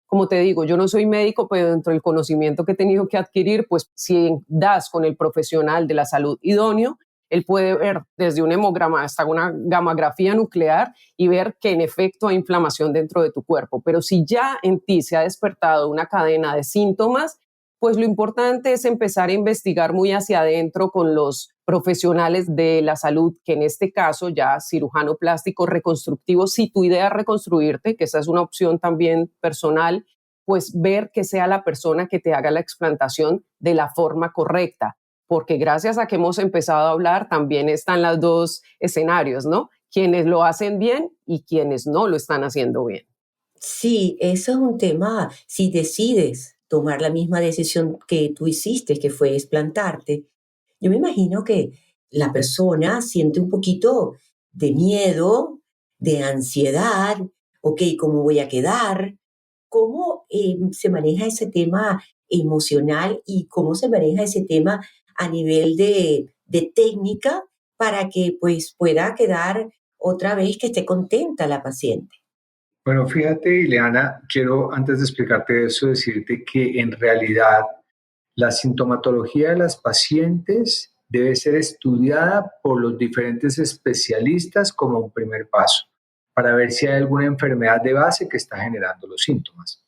como te digo, yo no soy médico, pero dentro del conocimiento que he tenido que adquirir, pues si das con el profesional de la salud idóneo, él puede ver desde un hemograma hasta una gamografía nuclear y ver que en efecto hay inflamación dentro de tu cuerpo. Pero si ya en ti se ha despertado una cadena de síntomas, pues lo importante es empezar a investigar muy hacia adentro con los profesionales de la salud, que en este caso ya cirujano plástico reconstructivo, si tu idea es reconstruirte, que esa es una opción también personal, pues ver que sea la persona que te haga la explantación de la forma correcta, porque gracias a que hemos empezado a hablar, también están los dos escenarios, ¿no? Quienes lo hacen bien y quienes no lo están haciendo bien. Sí, eso es un tema. Si decides tomar la misma decisión que tú hiciste, que fue explantarte, yo me imagino que la persona siente un poquito de miedo, de ansiedad, ok, ¿cómo voy a quedar? ¿Cómo se maneja ese tema emocional y cómo se maneja ese tema a nivel de técnica para que pues pueda quedar otra vez que esté contenta la paciente? Bueno, fíjate, Ileana, quiero antes de explicarte eso, decirte que en realidad la sintomatología de las pacientes debe ser estudiada por los diferentes especialistas como un primer paso, para ver si hay alguna enfermedad de base que está generando los síntomas.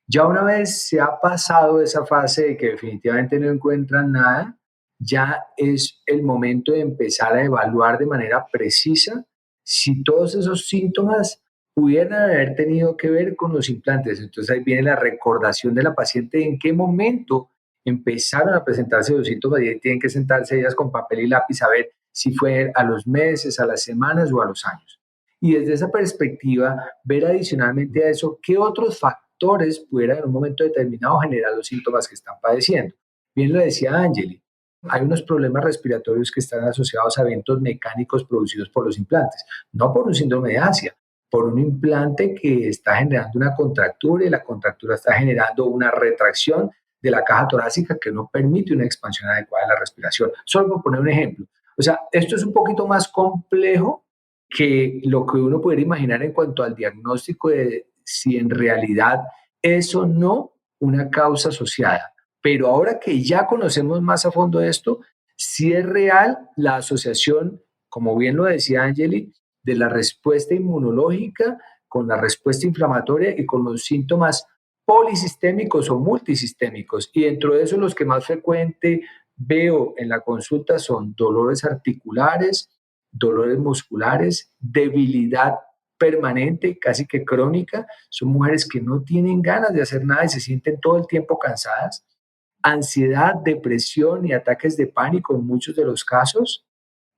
Ya una vez se ha pasado esa fase de que definitivamente no encuentran nada, ya es el momento de empezar a evaluar de manera precisa si todos esos síntomas pudieran haber tenido que ver con los implantes. Entonces ahí viene la recordación de la paciente de en qué momento empezaron a presentarse los síntomas y ahí tienen que sentarse ellas con papel y lápiz a ver si fue a los meses, a las semanas o a los años. Y desde esa perspectiva, ver adicionalmente a eso qué otros factores pudieran en un momento determinado generar los síntomas que están padeciendo. Bien lo decía Angeli, hay unos problemas respiratorios que están asociados a eventos mecánicos producidos por los implantes, no por un síndrome de Asia, por un implante que está generando una contractura y la contractura está generando una retracción de la caja torácica que no permite una expansión adecuada de la respiración. Solo por poner un ejemplo. O sea, esto es un poquito más complejo que lo que uno pudiera imaginar en cuanto al diagnóstico de si en realidad eso no una causa asociada. Pero ahora que ya conocemos más a fondo esto, sí es real la asociación, como bien lo decía Angeli, de la respuesta inmunológica con la respuesta inflamatoria y con los síntomas polisistémicos o multisistémicos. Y dentro de eso los que más frecuente veo en la consulta son dolores articulares, dolores musculares, debilidad permanente, casi que crónica. Son mujeres que no tienen ganas de hacer nada y se sienten todo el tiempo cansadas. Ansiedad, depresión y ataques de pánico en muchos de los casos.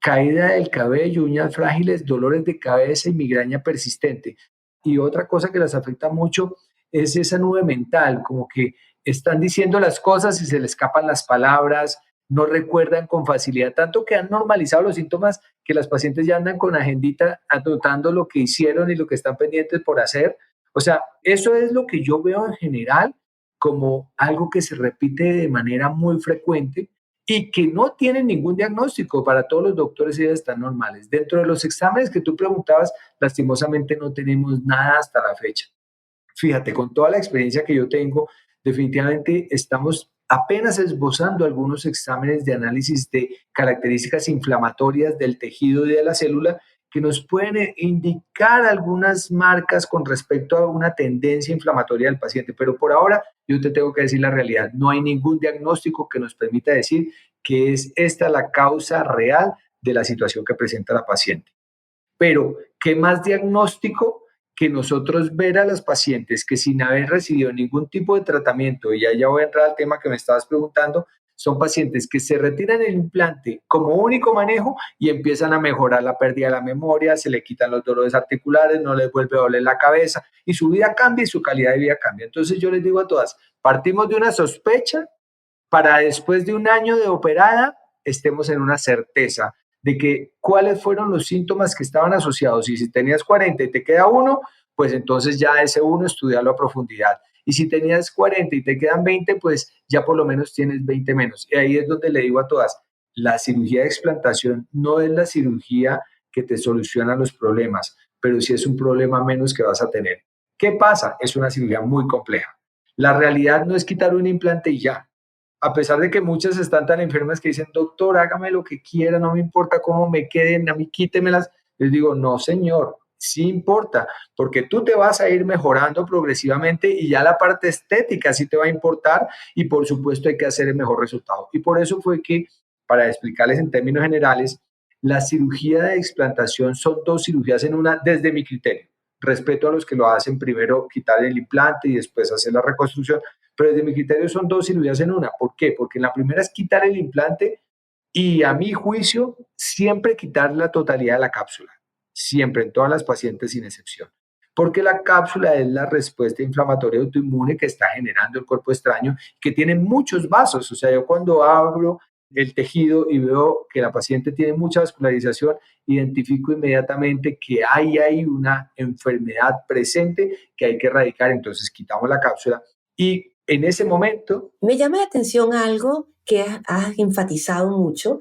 Caída del cabello, uñas frágiles, dolores de cabeza y migraña persistente. Y otra cosa que las afecta mucho es esa nube mental, como que están diciendo las cosas y se les escapan las palabras, no recuerdan con facilidad, tanto que han normalizado los síntomas que las pacientes ya andan con agendita anotando lo que hicieron y lo que están pendientes por hacer. O sea, eso es lo que yo veo en general como algo que se repite de manera muy frecuente y que no tienen ningún diagnóstico. Para todos los doctores ellas están normales. Dentro de los exámenes que tú preguntabas, lastimosamente no tenemos nada hasta la fecha. Fíjate, con toda la experiencia que yo tengo, definitivamente estamos apenas esbozando algunos exámenes de análisis de características inflamatorias del tejido y de la célula que nos pueden indicar algunas marcas con respecto a una tendencia inflamatoria del paciente. Pero por ahora, yo te tengo que decir la realidad. No hay ningún diagnóstico que nos permita decir que es esta la causa real de la situación que presenta la paciente. Pero, ¿qué más diagnóstico que nosotros ver a las pacientes que sin haber recibido ningún tipo de tratamiento, y ya voy a entrar al tema que me estabas preguntando, son pacientes que se retiran el implante como único manejo y empiezan a mejorar la pérdida de la memoria, se le quitan los dolores articulares, no les vuelve a doler la cabeza y su vida cambia y su calidad de vida cambia? Entonces yo les digo a todas, partimos de una sospecha para después de un año de operada estemos en una certeza de que cuáles fueron los síntomas que estaban asociados. Y si tenías 40 y te queda uno, pues entonces ya ese uno estudiarlo a profundidad. Y si tenías 40 y te quedan 20, pues ya por lo menos tienes 20 menos. Y ahí es donde le digo a todas, la cirugía de explantación no es la cirugía que te soluciona los problemas, pero sí es un problema menos que vas a tener. ¿Qué pasa? Es una cirugía muy compleja. La realidad no es quitar un implante y ya. A pesar de que muchas están tan enfermas que dicen, doctor, hágame lo que quiera, no me importa cómo me queden, a mí quítemelas. Les digo, no, señor, sí importa, porque tú te vas a ir mejorando progresivamente y ya la parte estética sí te va a importar y por supuesto hay que hacer el mejor resultado. Y por eso fue que, para explicarles en términos generales, la cirugía de explantación son dos cirugías en una desde mi criterio. Respeto a los que lo hacen primero quitar el implante y después hacer la reconstrucción, pero desde mi criterio son dos cirugías en una. ¿Por qué? Porque la primera es quitar el implante y a mi juicio siempre quitar la totalidad de la cápsula, siempre en todas las pacientes sin excepción. Porque la cápsula es la respuesta inflamatoria autoinmune que está generando el cuerpo extraño, que tiene muchos vasos. O sea, yo cuando abro el tejido y veo que la paciente tiene mucha vascularización, identifico inmediatamente que hay una enfermedad presente que hay que erradicar. Entonces quitamos la cápsula y en ese momento... Me llama la atención algo que has enfatizado mucho,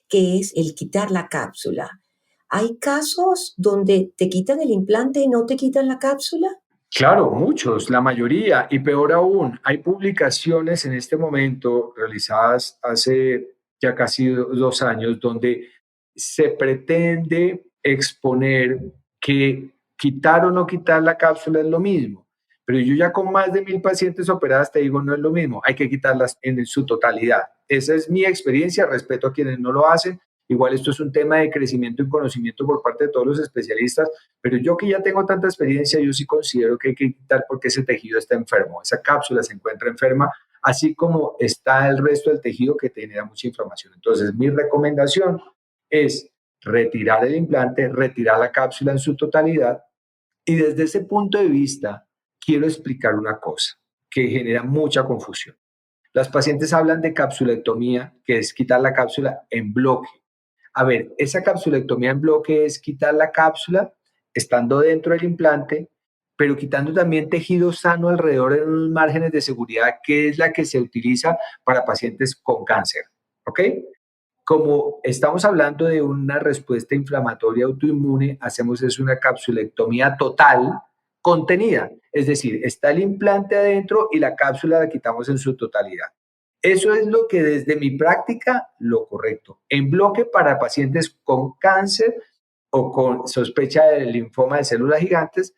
que es el quitar la cápsula. ¿Hay casos donde te quitan el implante y no te quitan la cápsula? Claro, muchos, la mayoría, y peor aún, hay publicaciones en este momento realizadas hace ya casi 2 años donde se pretende exponer que quitar o no quitar la cápsula es lo mismo. Pero yo ya con más de 1.000 pacientes operadas te digo, no es lo mismo, hay que quitarlas en su totalidad. Esa es mi experiencia, respeto a quienes no lo hacen. Igual esto es un tema de crecimiento y conocimiento por parte de todos los especialistas, pero yo que ya tengo tanta experiencia, yo sí considero que hay que quitar porque ese tejido está enfermo, esa cápsula se encuentra enferma, así como está el resto del tejido que genera mucha inflamación. Entonces, mi recomendación es retirar el implante, retirar la cápsula en su totalidad y desde ese punto de vista quiero explicar una cosa que genera mucha confusión. Las pacientes hablan de capsulectomía, que es quitar la cápsula en bloque. A ver, esa capsulectomía en bloque es quitar la cápsula estando dentro del implante, pero quitando también tejido sano alrededor en unos márgenes de seguridad, que es la que se utiliza para pacientes con cáncer. ¿Ok? Como estamos hablando de una respuesta inflamatoria autoinmune, hacemos es una capsulectomía total contenida, es decir, está el implante adentro y la cápsula la quitamos en su totalidad. Eso es lo que desde mi práctica, lo correcto. En bloque para pacientes con cáncer o con sospecha de linfoma de células gigantes,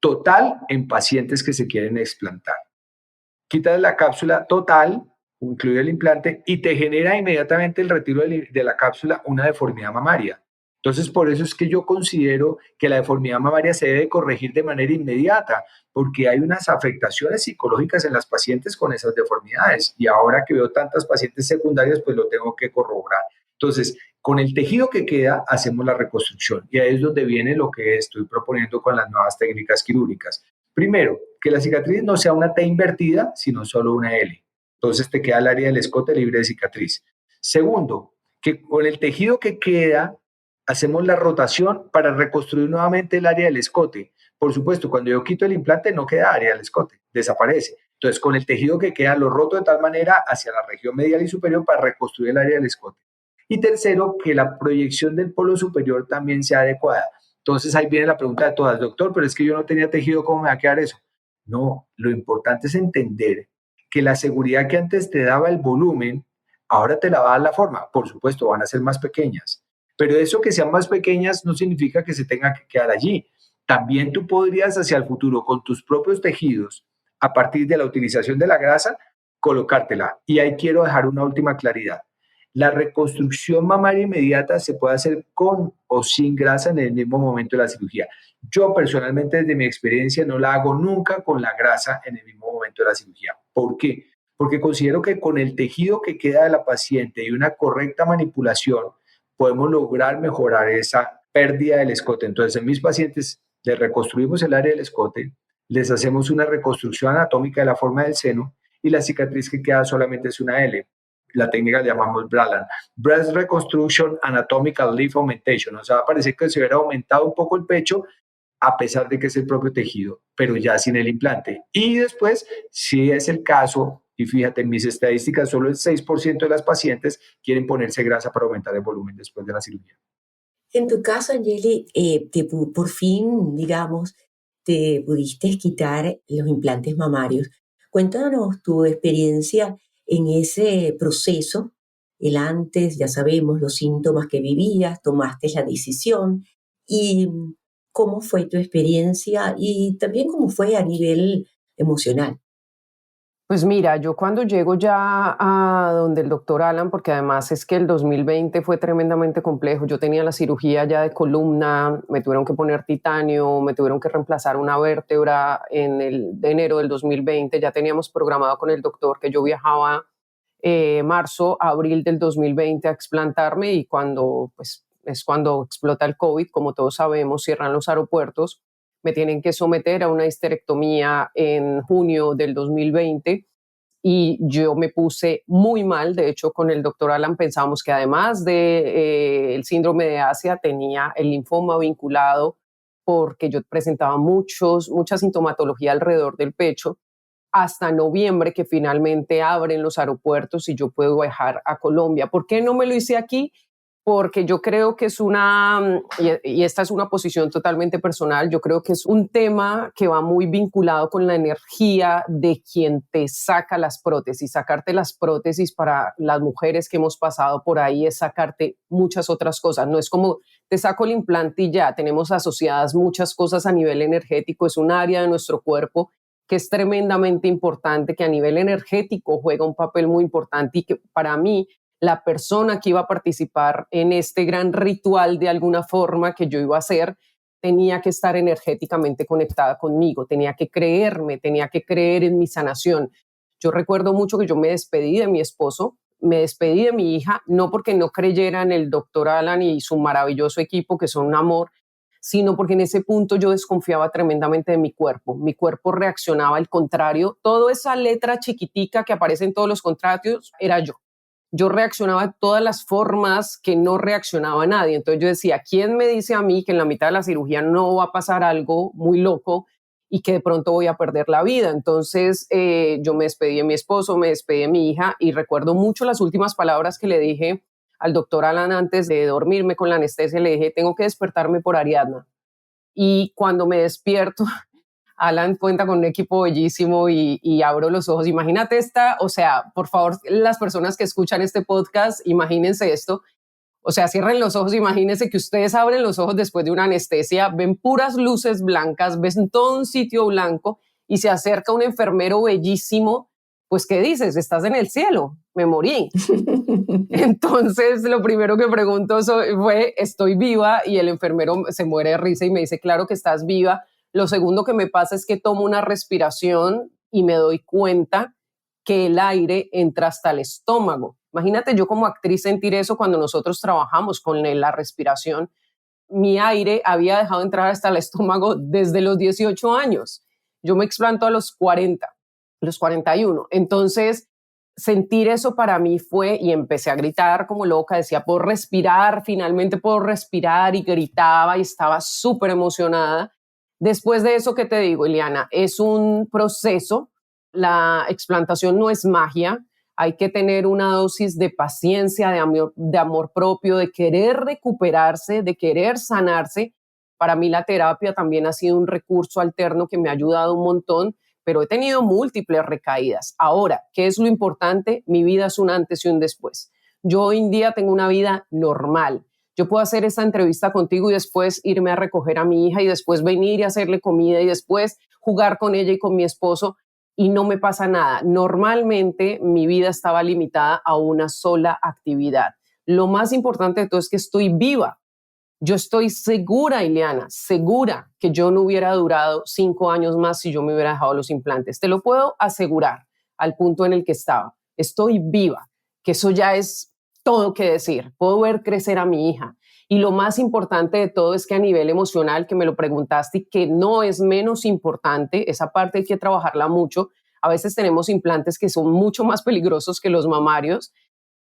total en pacientes que se quieren explantar. Quitas la cápsula total, incluye el implante, y te genera inmediatamente el retiro de la cápsula una deformidad mamaria. Entonces, por eso es que yo considero que la deformidad mamaria se debe corregir de manera inmediata, porque hay unas afectaciones psicológicas en las pacientes con esas deformidades. Y ahora que veo tantas pacientes secundarias, pues lo tengo que corroborar. Entonces, con el tejido que queda, hacemos la reconstrucción. Y ahí es donde viene lo que estoy proponiendo con las nuevas técnicas quirúrgicas. Primero, que la cicatriz no sea una T invertida, sino solo una L. Entonces te queda el área del escote libre de cicatriz. Segundo, que con el tejido que queda, hacemos la rotación para reconstruir nuevamente el área del escote. Por supuesto, cuando yo quito el implante no queda área del escote, desaparece. Entonces, con el tejido que queda lo roto de tal manera hacia la región medial y superior para reconstruir el área del escote. Y tercero, que la proyección del polo superior también sea adecuada. Entonces ahí viene la pregunta de todas, doctor, pero es que yo no tenía tejido, ¿cómo me va a quedar eso? No, lo importante es entender que la seguridad que antes te daba el volumen, ahora te la va a dar la forma. Por supuesto, van a ser más pequeñas, pero eso que sean más pequeñas no significa que se tenga que quedar allí. También tú podrías hacia el futuro con tus propios tejidos, a partir de la utilización de la grasa, colocártela. Y ahí quiero dejar una última claridad. La reconstrucción mamaria inmediata se puede hacer con o sin grasa en el mismo momento de la cirugía. Yo personalmente, desde mi experiencia, no la hago nunca con la grasa en el mismo momento de la cirugía. ¿Por qué? Porque considero que con el tejido que queda de la paciente y una correcta manipulación, podemos lograr mejorar esa pérdida del escote. Entonces, en mis pacientes les reconstruimos el área del escote, les hacemos una reconstrucción anatómica de la forma del seno y la cicatriz que queda solamente es una L. La técnica la llamamos BRALAN, Breast Reconstruction Anatomical Lift Augmentation. O sea, va a parecer que se hubiera aumentado un poco el pecho a pesar de que es el propio tejido, pero ya sin el implante. Y después, si es el caso, y fíjate, en mis estadísticas, solo el 6% de las pacientes quieren ponerse grasa para aumentar el volumen después de la cirugía. En tu caso, Angeli, por fin, digamos, te pudiste quitar los implantes mamarios. Cuéntanos tu experiencia en ese proceso, el antes, ya sabemos los síntomas que vivías, tomaste la decisión y cómo fue tu experiencia y también cómo fue a nivel emocional. Pues mira, yo cuando llego ya a donde el doctor Alan, porque además es que el 2020 fue tremendamente complejo, yo tenía la cirugía ya de columna, me tuvieron que poner titanio, me tuvieron que reemplazar una vértebra en el de enero del 2020, ya teníamos programado con el doctor que yo viajaba marzo, abril del 2020 a explantarme y cuando, pues es cuando explota el COVID, como todos sabemos, cierran los aeropuertos, me tienen que someter a una histerectomía en junio del 2020 y yo me puse muy mal. De hecho, con el doctor Alan pensábamos que además de el síndrome de Asia tenía el linfoma vinculado porque yo presentaba mucha sintomatología alrededor del pecho hasta noviembre que finalmente abren los aeropuertos y yo puedo viajar a Colombia. ¿Por qué no me lo hice aquí? Porque yo creo que es y esta es una posición totalmente personal, yo creo que es un tema que va muy vinculado con la energía de quien te saca las prótesis. Sacarte las prótesis para las mujeres que hemos pasado por ahí es sacarte muchas otras cosas. No es como te saco el implante y ya, tenemos asociadas muchas cosas a nivel energético, es un área de nuestro cuerpo que es tremendamente importante, que a nivel energético juega un papel muy importante y que para mí la persona que iba a participar en este gran ritual de alguna forma que yo iba a hacer tenía que estar energéticamente conectada conmigo, tenía que creerme, tenía que creer en mi sanación. Yo recuerdo mucho que yo me despedí de mi esposo, me despedí de mi hija, no porque no creyera en el doctor Alan y su maravilloso equipo, que son un amor, sino porque en ese punto yo desconfiaba tremendamente de mi cuerpo. Mi cuerpo reaccionaba al contrario. Toda esa letra chiquitica que aparece en todos los contratos era yo. Yo reaccionaba de todas las formas que no reaccionaba nadie. Entonces yo decía, ¿quién me dice a mí que en la mitad de la cirugía no va a pasar algo muy loco y que de pronto voy a perder la vida? Entonces yo me despedí de mi esposo, me despedí de mi hija y recuerdo mucho las últimas palabras que le dije al doctor Alan antes de dormirme con la anestesia. Le dije, tengo que despertarme por Ariadna. Y cuando me despierto, Alan cuenta con un equipo bellísimo y abro los ojos. Imagínate o sea, por favor, las personas que escuchan este podcast, imagínense esto. O sea, cierren los ojos, imagínense que ustedes abren los ojos después de una anestesia, ven puras luces blancas, ven todo un sitio blanco y se acerca un enfermero bellísimo. Pues, ¿qué dices? Estás en el cielo, me morí. Entonces, lo primero que pregunto fue, ¿estoy viva? Y el enfermero se muere de risa y me dice, claro que estás viva. Lo segundo que me pasa es que tomo una respiración y me doy cuenta que el aire entra hasta el estómago. Imagínate yo como actriz sentir eso cuando nosotros trabajamos con la respiración. Mi aire había dejado entrar hasta el estómago desde los 18 años. Yo me explanto a los 40, los 41. Entonces, sentir eso para mí fue, y empecé a gritar como loca, decía, puedo respirar, finalmente puedo respirar, y gritaba y estaba súper emocionada. Después de eso, ¿qué te digo, Ileana? Es un proceso, la explantación no es magia, hay que tener una dosis de paciencia, de amor propio, de querer recuperarse, de querer sanarse. Para mí la terapia también ha sido un recurso alterno que me ha ayudado un montón, pero he tenido múltiples recaídas. Ahora, ¿qué es lo importante? Mi vida es un antes y un después. Yo hoy en día tengo una vida normal. Yo puedo hacer esta entrevista contigo y después irme a recoger a mi hija y después venir y hacerle comida y después jugar con ella y con mi esposo y no me pasa nada. Normalmente mi vida estaba limitada a una sola actividad. Lo más importante de todo es que estoy viva. Yo estoy segura, Ileana, segura que yo no hubiera durado 5 años más si yo me hubiera dejado los implantes. Te lo puedo asegurar al punto en el que estaba. Estoy viva, que eso ya es todo que decir. Puedo ver crecer a mi hija. Y lo más importante de todo es que a nivel emocional, que me lo preguntaste y que no es menos importante, esa parte hay que trabajarla mucho. A veces tenemos implantes que son mucho más peligrosos que los mamarios.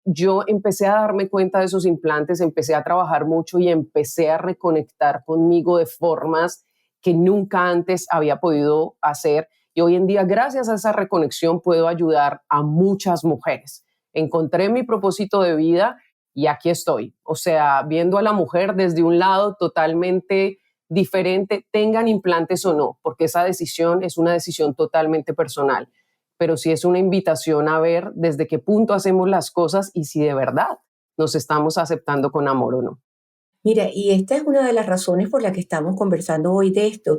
Yo empecé a darme cuenta de esos implantes, empecé a trabajar mucho y empecé a reconectar conmigo de formas que nunca antes había podido hacer. Y hoy en día, gracias a esa reconexión, puedo ayudar a muchas mujeres. Encontré mi propósito de vida y aquí estoy. O sea, viendo a la mujer desde un lado totalmente diferente, tengan implantes o no, porque esa decisión es una decisión totalmente personal. Pero sí es una invitación a ver desde qué punto hacemos las cosas y si de verdad nos estamos aceptando con amor o no. Mira, y esta es una de las razones por la que estamos conversando hoy de esto.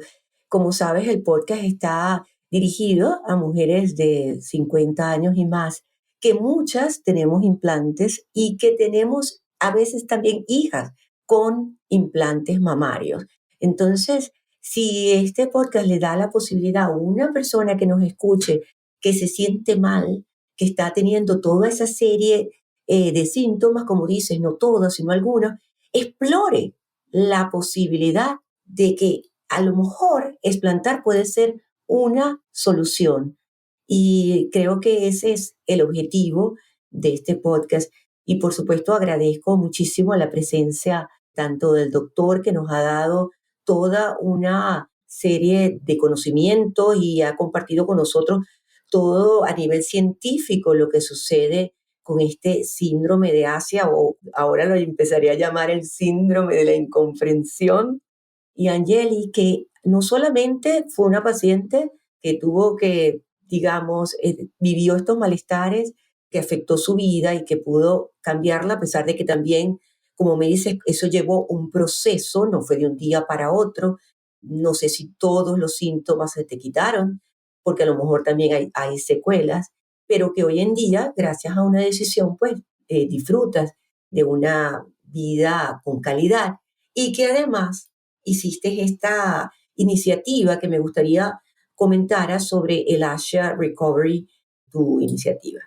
Como sabes, el podcast está dirigido a mujeres de 50 años y más, que muchas tenemos implantes y que tenemos a veces también hijas con implantes mamarios. Entonces, si este podcast le da la posibilidad a una persona que nos escuche que se siente mal, que está teniendo toda esa serie de síntomas, como dices, no todos, sino algunos, explore la posibilidad de que a lo mejor explantar puede ser una solución. Y creo que ese es el objetivo de este podcast. Y por supuesto agradezco muchísimo la presencia tanto del doctor que nos ha dado toda una serie de conocimientos y ha compartido con nosotros todo a nivel científico lo que sucede con este síndrome de Asia, o ahora lo empezaría a llamar el síndrome de la incomprensión. Y Angeli, que no solamente fue una paciente que tuvo que, digamos, vivió estos malestares que afectó su vida y que pudo cambiarla, a pesar de que también, como me dices, eso llevó un proceso, no fue de un día para otro. No sé si todos los síntomas se te quitaron, porque a lo mejor también hay secuelas, pero que hoy en día, gracias a una decisión, pues disfrutas de una vida con calidad y que además hiciste esta iniciativa que me gustaría comentaras sobre el Asha Recovery, tu iniciativa.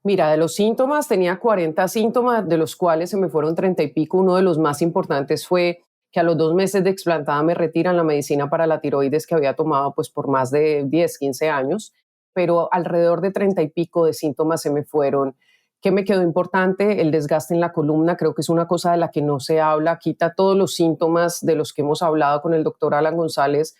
Mira, de los síntomas, tenía 40 síntomas, de los cuales se me fueron 30 y pico. Uno de los más importantes fue que a los 2 meses de explantada me retiran la medicina para la tiroides que había tomado pues por más de 10, 15 años, pero alrededor de 30 y pico de síntomas se me fueron. ¿Qué me quedó importante? El desgaste en la columna, creo que es una cosa de la que no se habla, quita todos los síntomas de los que hemos hablado con el doctor Alan González.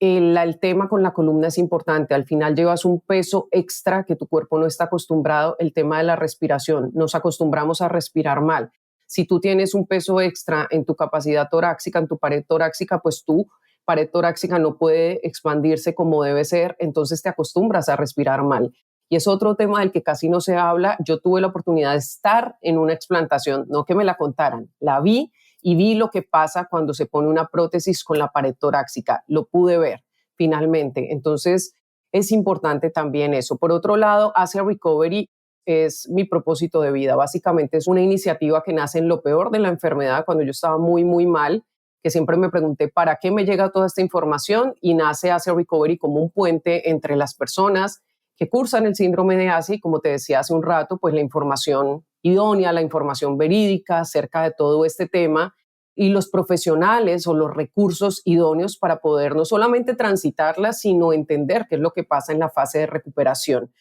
El tema con la columna es importante. Al final llevas un peso extra que tu cuerpo no está acostumbrado. El tema de la respiración. Nos acostumbramos a respirar mal. Si tú tienes un peso extra en tu capacidad torácica, en tu pared torácica, pues tú pared torácica no puede expandirse como debe ser, entonces te acostumbras a respirar mal. Y es otro tema del que casi no se habla. Yo tuve la oportunidad de estar en una explantación, no que me la contaran, la vi y vi lo que pasa cuando se pone una prótesis con la pared torácica. Lo pude ver finalmente. Entonces es importante también eso. Por otro lado, Asia Recovery es mi propósito de vida. Básicamente es una iniciativa que nace en lo peor de la enfermedad, cuando yo estaba muy, muy mal, que siempre me pregunté para qué me llega toda esta información, y nace Asia Recovery como un puente entre las personas que cursan el síndrome de Asia y, como te decía hace un rato, pues la información idónea, la información verídica acerca de todo este tema y los profesionales o los recursos idóneos para poder no solamente transitarla, sino entender qué es lo que pasa en la fase de recuperación.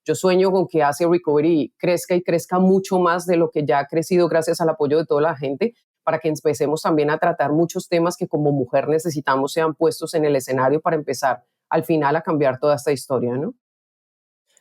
Yo sueño con que Asia Recovery crezca y crezca mucho más de lo que ya ha crecido gracias al apoyo de toda la gente, para que empecemos también a tratar muchos temas que como mujer necesitamos sean puestos en el escenario para empezar al final a cambiar toda esta historia, ¿no?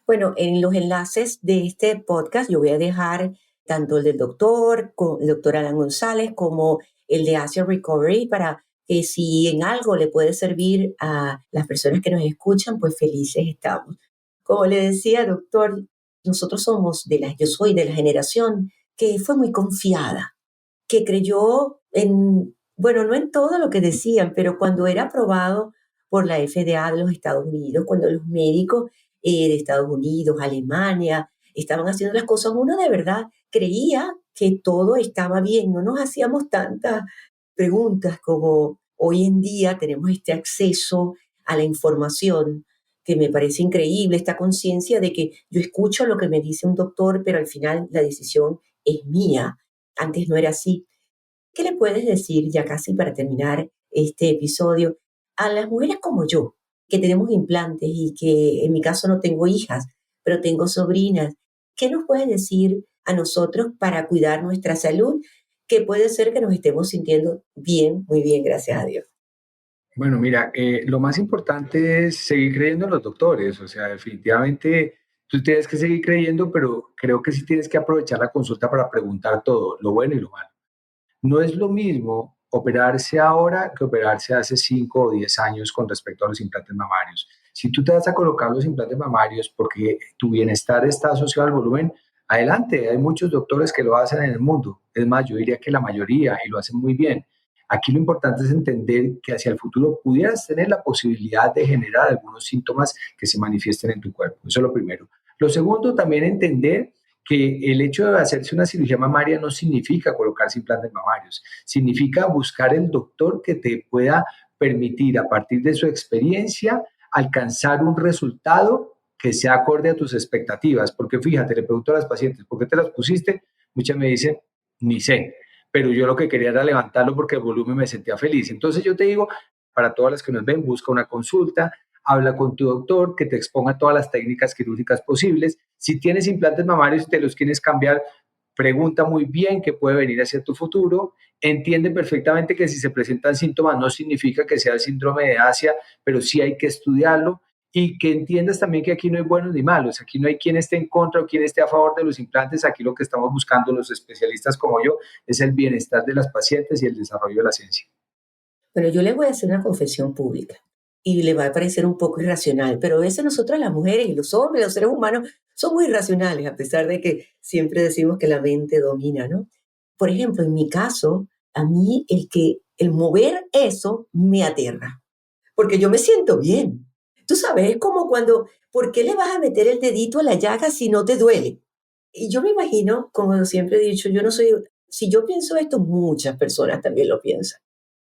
Bueno, en los enlaces de este podcast yo voy a dejar tanto el del el doctor Alan González, como el de Asia Recovery, para que si en algo le puede servir a las personas que nos escuchan, pues felices estamos. Como le decía, doctor, yo soy de la generación que fue muy confiada, que creyó en, bueno, no en todo lo que decían, pero cuando era aprobado por la FDA de los Estados Unidos, cuando los médicos de Estados Unidos, Alemania, estaban haciendo las cosas, uno de verdad creía que todo estaba bien, no nos hacíamos tantas preguntas como hoy en día tenemos este acceso a la información, que me parece increíble, esta conciencia de que yo escucho lo que me dice un doctor, pero al final la decisión es mía. Antes no era así. ¿Qué le puedes decir, ya casi para terminar este episodio, a las mujeres como yo, que tenemos implantes y que en mi caso no tengo hijas, pero tengo sobrinas? ¿Qué nos puedes decir a nosotros para cuidar nuestra salud? Que puede ser que nos estemos sintiendo bien, muy bien, gracias a Dios. Bueno, mira, lo más importante es seguir creyendo en los doctores, o sea, definitivamente tú tienes que seguir creyendo, pero creo que sí tienes que aprovechar la consulta para preguntar todo, lo bueno y lo malo. No es lo mismo operarse ahora que operarse hace 5 o 10 años con respecto a los implantes mamarios. Si tú te vas a colocar los implantes mamarios porque tu bienestar está asociado al volumen, adelante, hay muchos doctores que lo hacen en el mundo. Es más, yo diría que la mayoría, y lo hacen muy bien. Aquí lo importante es entender que hacia el futuro pudieras tener la posibilidad de generar algunos síntomas que se manifiesten en tu cuerpo. Eso es lo primero. Lo segundo, también entender que el hecho de hacerse una cirugía mamaria no significa colocarse implantes mamarios, significa buscar el doctor que te pueda permitir, a partir de su experiencia, alcanzar un resultado que sea acorde a tus expectativas. Porque fíjate, le pregunto a las pacientes, ¿por qué te las pusiste? Muchas me dicen, ni sé, pero yo lo que quería era levantarlo porque el volumen me sentía feliz. Entonces yo te digo, para todas las que nos ven, busca una consulta, habla con tu doctor, que te exponga todas las técnicas quirúrgicas posibles. Si tienes implantes mamarios y te los quieres cambiar, pregunta muy bien qué puede venir hacia tu futuro. Entiende perfectamente que si se presentan síntomas no significa que sea el síndrome de Asia, pero sí hay que estudiarlo, y que entiendas también que aquí no hay buenos ni malos, aquí no hay quien esté en contra o quien esté a favor de los implantes. Aquí lo que estamos buscando los especialistas como yo es el bienestar de las pacientes y el desarrollo de la ciencia. Pero yo le voy a hacer una confesión pública y le va a parecer un poco irracional, pero a veces nosotras las mujeres y los hombres, los seres humanos, son muy irracionales, a pesar de que siempre decimos que la mente domina, ¿no? Por ejemplo, en mi caso, a mí el mover eso me aterra, porque yo me siento bien. Tú sabes, es como cuando, ¿por qué le vas a meter el dedito a la llaga si no te duele? Y yo me imagino, como siempre he dicho, yo no soy, si yo pienso esto, muchas personas también lo piensan.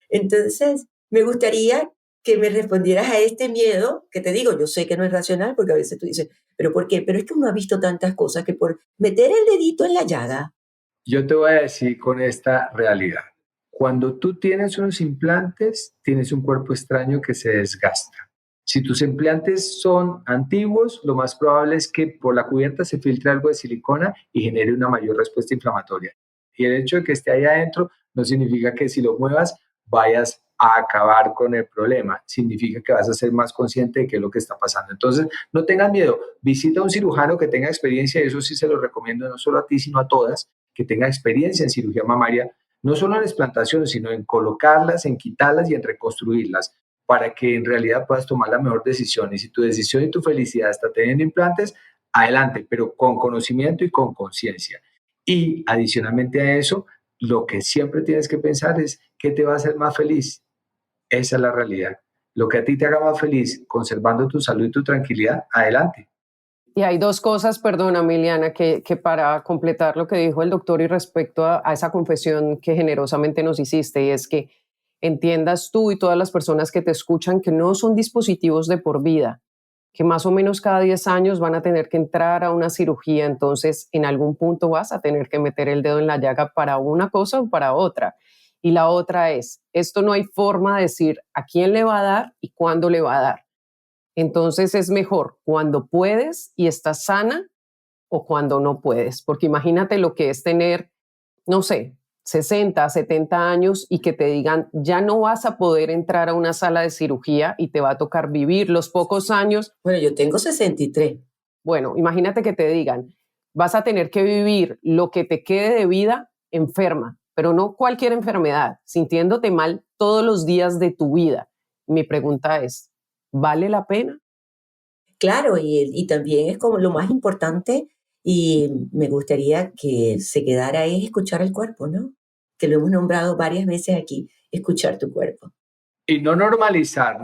Entonces, me gustaría que me respondieras a este miedo, que te digo, yo sé que no es racional, porque a veces tú dices, ¿pero por qué? Pero es que uno ha visto tantas cosas que por meter el dedito en la llaga. Yo te voy a decir con esta realidad. Cuando tú tienes unos implantes, tienes un cuerpo extraño que se desgasta. Si tus implantes son antiguos, lo más probable es que por la cubierta se filtre algo de silicona y genere una mayor respuesta inflamatoria. Y el hecho de que esté ahí adentro no significa que si lo muevas vayas a acabar con el problema. Significa que vas a ser más consciente de qué es lo que está pasando. Entonces, no tengas miedo. Visita a un cirujano que tenga experiencia, y eso sí se lo recomiendo no solo a ti, sino a todas, que tenga experiencia en cirugía mamaria, no solo en explantación, sino en colocarlas, en quitarlas y en reconstruirlas. para que en realidad puedas tomar la mejor decisión. Y si tu decisión y tu felicidad está teniendo implantes, adelante, pero con conocimiento y con conciencia. Y adicionalmente a eso, lo que siempre tienes que pensar es qué te va a hacer más feliz. Esa es la realidad. Lo que a ti te haga más feliz, conservando tu salud y tu tranquilidad, adelante. Y hay dos cosas, perdona, Miliana, que para completar lo que dijo el doctor y respecto a esa confesión que generosamente nos hiciste, y es que entiendas tú y todas las personas que te escuchan que no son dispositivos de por vida, que más o menos cada 10 años van a tener que entrar a una cirugía, entonces en algún punto vas a tener que meter el dedo en la llaga para una cosa o para otra. Y la otra es, esto no hay forma de decir a quién le va a dar y cuándo le va a dar. Entonces es mejor cuando puedes y estás sana o cuando no puedes, porque imagínate lo que es tener, no sé, 60, 70 años y que te digan, ya no vas a poder entrar a una sala de cirugía y te va a tocar vivir los pocos años. Bueno, yo tengo 63. Bueno, imagínate que te digan, vas a tener que vivir lo que te quede de vida enferma, pero no cualquier enfermedad, sintiéndote mal todos los días de tu vida. Mi pregunta es, ¿vale la pena? Claro, y también es como lo más importante y me gustaría que se quedara es escuchar el cuerpo, ¿no? Que lo hemos nombrado varias veces aquí, escuchar tu cuerpo. Y no normalizar.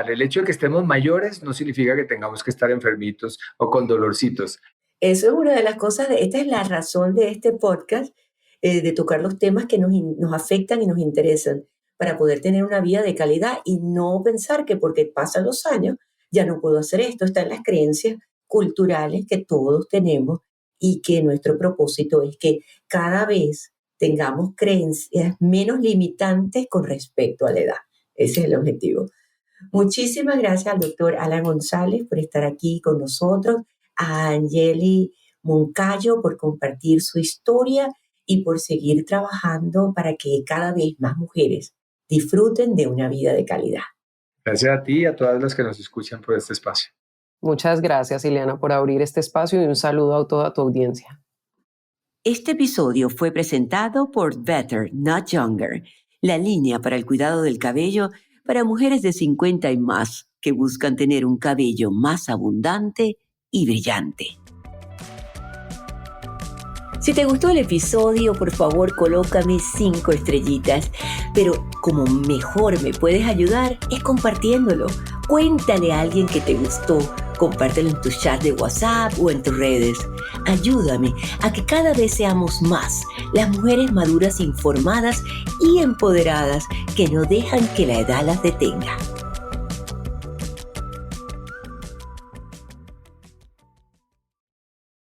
El hecho de que estemos mayores no significa que tengamos que estar enfermitos o con dolorcitos. Eso es una de las cosas, esta es la razón de este podcast, de tocar los temas que nos afectan y nos interesan para poder tener una vida de calidad y no pensar que porque pasan los años ya no puedo hacer esto. Está en las creencias culturales que todos tenemos y que nuestro propósito es que cada vez tengamos creencias menos limitantes con respecto a la edad. Ese es el objetivo. Muchísimas gracias al doctor Alan González por estar aquí con nosotros, a Angeli Moncayo por compartir su historia y por seguir trabajando para que cada vez más mujeres disfruten de una vida de calidad. Gracias a ti y a todas las que nos escuchan por este espacio. Muchas gracias, Ileana, por abrir este espacio y un saludo a toda tu audiencia. Este episodio fue presentado por Better Not Younger, la línea para el cuidado del cabello para mujeres de 50 y más que buscan tener un cabello más abundante y brillante. Si te gustó el episodio, por favor, colócame 5 estrellitas. Pero como mejor me puedes ayudar es compartiéndolo. Cuéntale a alguien que te gustó. Compártelo en tu chat de WhatsApp o en tus redes. Ayúdame a que cada vez seamos más las mujeres maduras, informadas y empoderadas que no dejan que la edad las detenga.